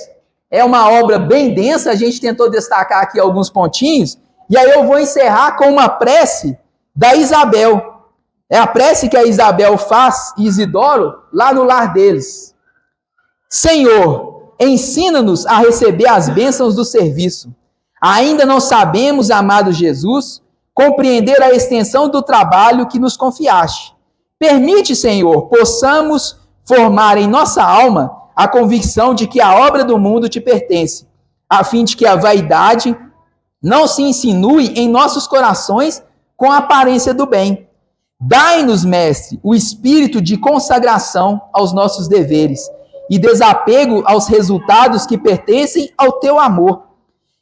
S3: É uma obra bem densa, a gente tentou destacar aqui alguns pontinhos, e aí eu vou encerrar com uma prece da Isabel. É a prece que a Isabel faz, Isidoro, lá no lar deles. Senhor, ensina-nos a receber as bênçãos do serviço. Ainda não sabemos, amado Jesus, compreender a extensão do trabalho que nos confiaste. Permite, Senhor, possamos formar em nossa alma a convicção de que a obra do mundo te pertence, a fim de que a vaidade não se insinue em nossos corações com a aparência do bem. Dai-nos, Mestre, o espírito de consagração aos nossos deveres e desapego aos resultados que pertencem ao teu amor.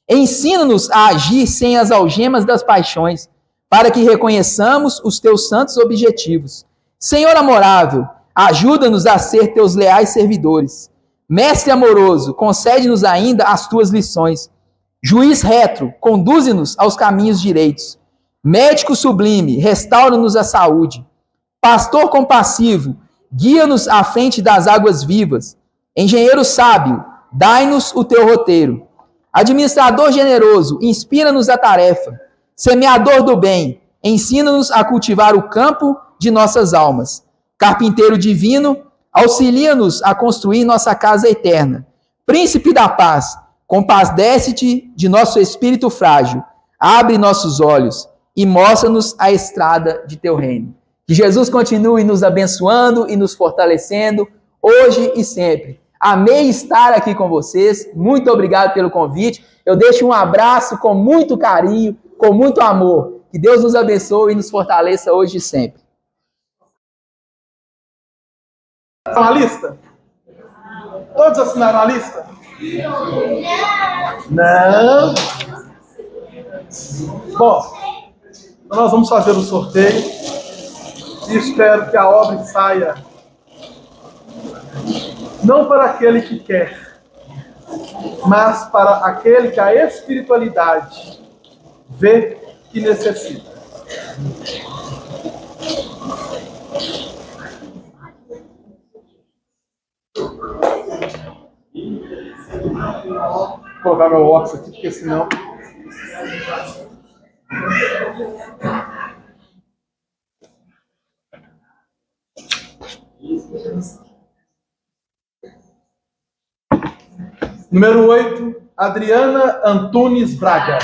S3: Ensina-nos a agir sem as algemas das paixões, para que reconheçamos os teus santos objetivos. Senhor amorável, ajuda-nos a ser teus leais servidores. Mestre amoroso, concede-nos ainda as tuas lições. Juiz reto, conduze-nos aos caminhos direitos. Médico sublime, restaura-nos a saúde. Pastor compassivo, guia-nos à frente das águas vivas. Engenheiro sábio, dai-nos o teu roteiro. Administrador generoso, inspira-nos a tarefa. Semeador do bem, ensina-nos a cultivar o campo de nossas almas. Carpinteiro divino, auxilia-nos a construir nossa casa eterna. Príncipe da paz, compadece-te de nosso espírito frágil. Abre nossos olhos e mostra-nos a estrada de teu reino. Que Jesus continue nos abençoando e nos fortalecendo, hoje e sempre. Amei estar aqui com vocês, muito obrigado pelo convite. Eu deixo um abraço com muito carinho, com muito amor. Que Deus nos abençoe e nos fortaleça hoje e sempre.
S1: A lista? Todos assinaram a lista? Não. Bom, então nós vamos fazer o sorteio. E espero que a obra saia não para aquele que quer, mas para aquele que a espiritualidade vê que necessita. Vou colocar meu óculos aqui, porque senão... Número 8, Adriana Antunes Braga.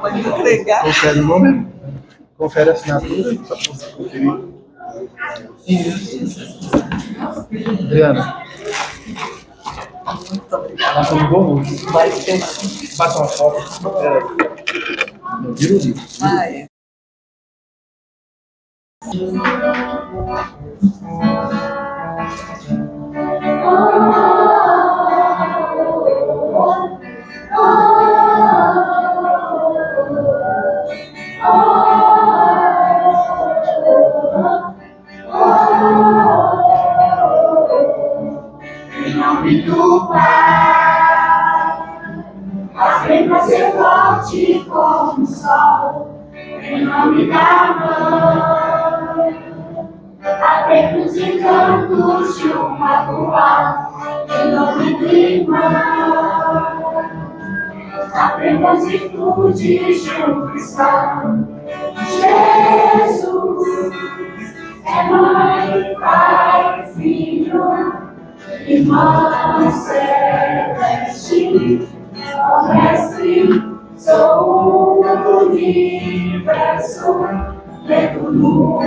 S4: Pode entregar.
S1: Confere o nome, confere a assinatura, só para você conferir. Adriana.
S4: Muito obrigada.
S1: Nossa, mudou muito.
S4: Vai ser.
S1: Bata uma foto. Não vira o livro.
S4: Vai.
S2: Em nome do Pai, fazendo você forte como o sol. Em nome da Mãe, até os encantos de uma lua. Em nome do Irmão, aprenda as virtudes de um cristão. Jesus é Mãe, Pai, Filho, Irmão celeste, ó Mestre, sou o universo, dentro do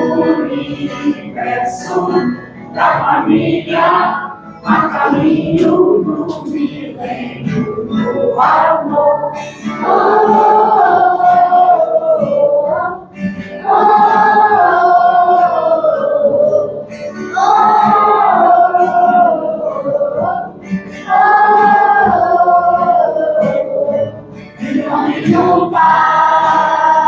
S2: universo, da família, a caminho do milênio do amor. Em nome do Pai,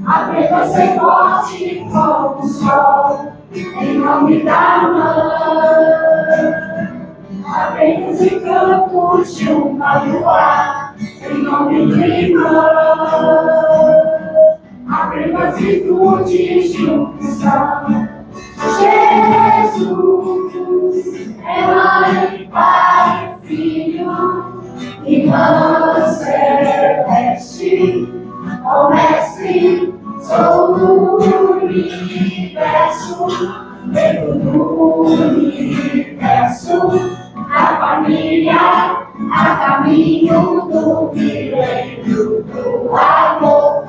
S2: aprenda a ser forte como o sol. Em nome da Mãe, aprenda os encantos de uma lua. Em nome do Irmão, aprenda as virtudes de um cristão. Jesus é Mãe, Pai, Filho, Irmão celeste, ó Mestre, sou do universo, dentro do universo, a família, a caminho do milênio do amor.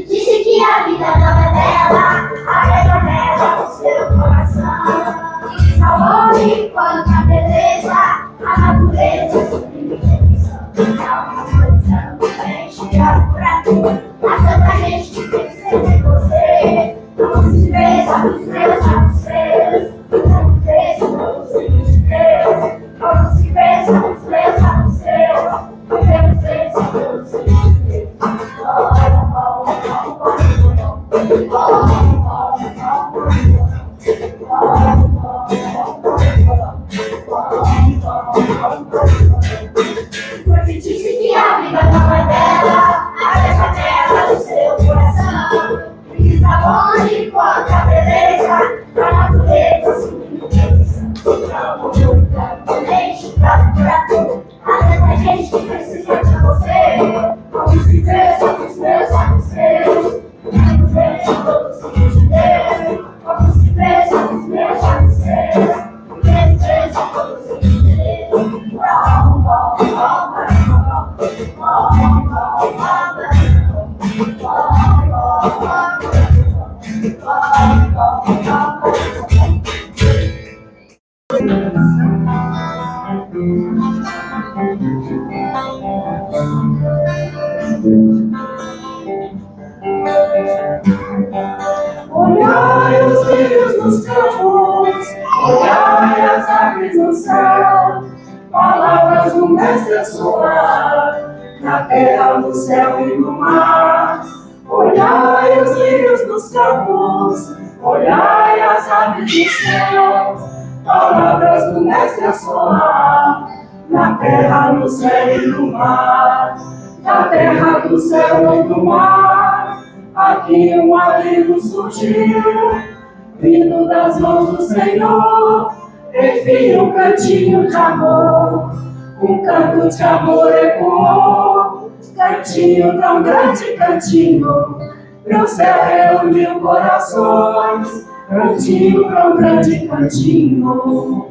S2: Disse que a vida não é dela, alegre nela o seu coração. E salvou-me quando a beleza, a natureza sublime perfeição. Há uma coisa diferente pra mim, há tanta gente que pensa em você. Vamos se ver, vamos ver, vamos ver. Vamos ver, vamos ver. Vamos se ver, vamos ver, vamos ver. Vamos ver, vamos ver. aves no céu, palavras do Mestre a soar, na terra, no céu e no mar. Olhai os lírios dos campos, olhai as aves do céu, palavras do Mestre a soar, na terra, no céu e no mar. Na terra, do céu e do mar, aqui um abrigo surgiu, vindo das mãos do Senhor. Enfim, um cantinho de amor, um canto de amor ecoou. Cantinho tão grande, cantinho, meu céu reuniu corações. Cantinho tão grande, cantinho.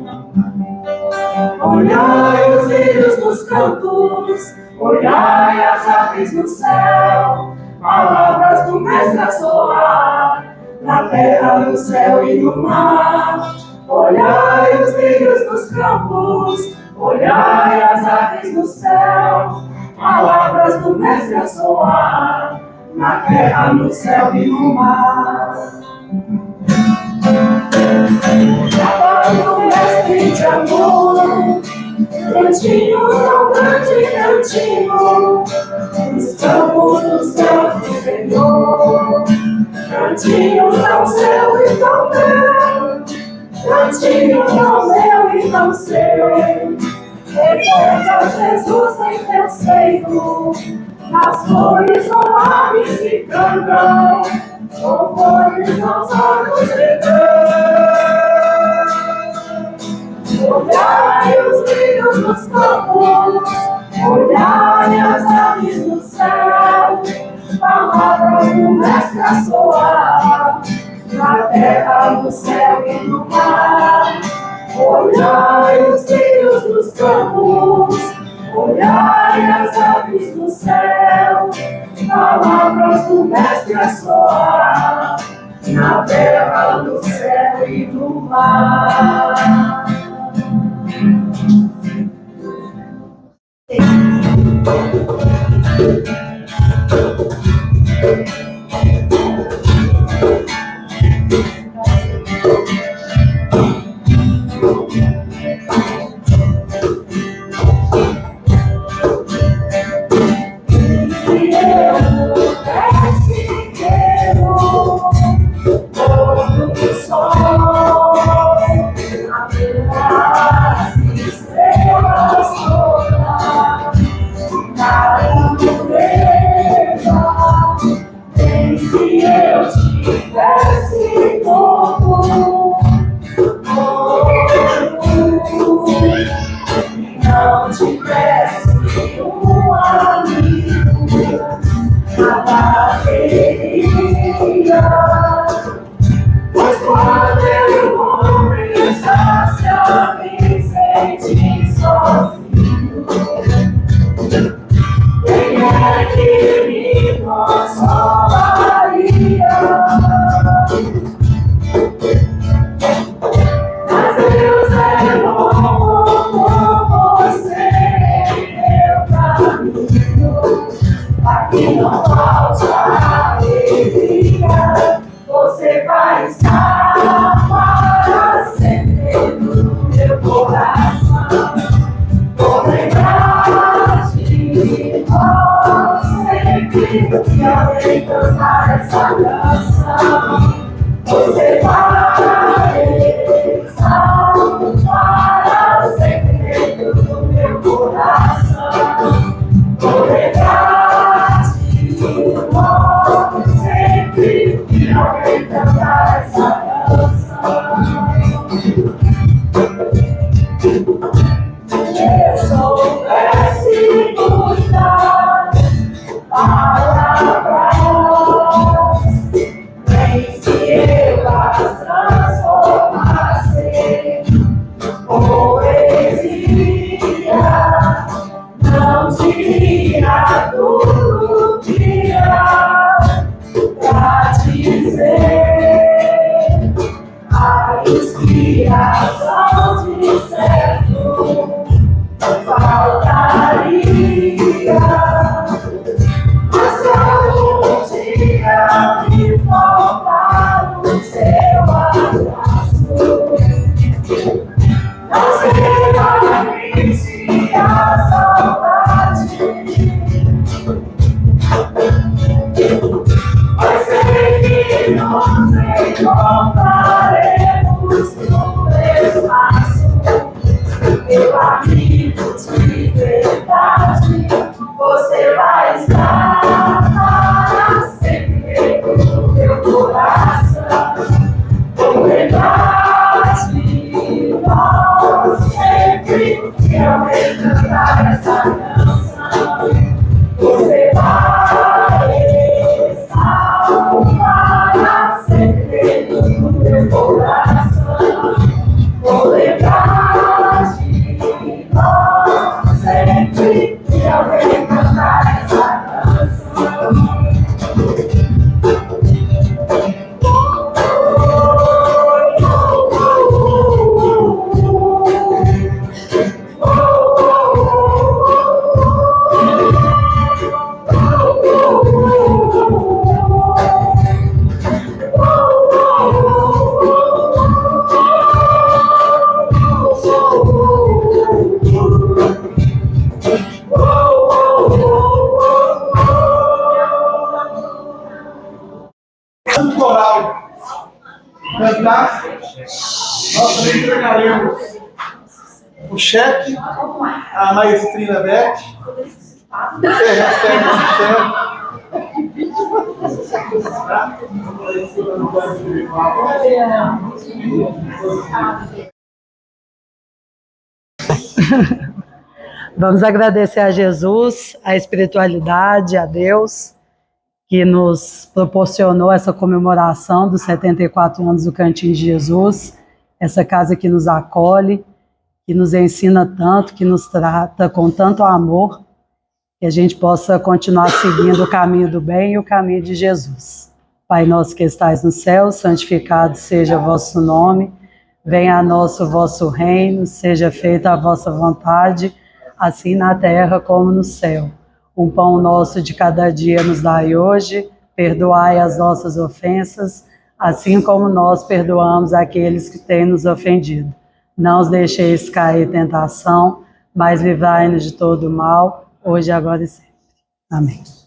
S2: Olhai os lírios dos campos, olhai as aves no céu, palavras do Mestre a soar, na terra, no céu e no mar. Olhai os lírios dos campos, olhai as aves no céu, palavras do Mestre a soar, na terra, no céu e no mar. Palavra do Mestre de amor, cantinho tão grande, cantinho, nos campos do céu do Senhor. Cantinho tão seu e tão meu, cantinho tão meu e tão seu. Reposa Jesus em teu seio, nas flores ou aves que cantam, louvores aos olhos de Deus. Olhai os lírios dos campos, olhai as aves do céu, palavras do Mestre a soar, na terra, no céu e no mar. Olhai os lírios dos campos, olhai as aves do céu, palavras do Mestre a soar, na terra, no céu e no mar. Você vai salvar sempre dentro do meu coração. Vou lembrar de nós sempre que alguém cantar essa canção. Eu soubesse cuidar palavras, nem se eu as transformasse poesia, não diria tudo que há pra dizer. A inspiração de certo faltaria, mas algum dia me faltar o seu abraço. Não sei
S1: Nós também entregaremos o cheque à maestrina Beth. Você recebe o cheque.
S5: Vamos agradecer a Jesus, a espiritualidade, a Deus, que nos proporcionou essa comemoração dos 74 anos do Cantinho de Jesus, essa casa que nos acolhe, que nos ensina tanto, que nos trata com tanto amor, que a gente possa continuar seguindo o caminho do bem e o caminho de Jesus. Pai nosso que estais no céu, santificado seja o vosso nome, venha a nós o vosso reino, seja feita a vossa vontade, assim na terra como no céu. O pão nosso de cada dia nos dai hoje, perdoai as nossas ofensas, assim como nós perdoamos aqueles que têm nos ofendido. Não os deixeis cair em tentação, mas livrai-nos de todo o mal, hoje, agora e sempre. Amém.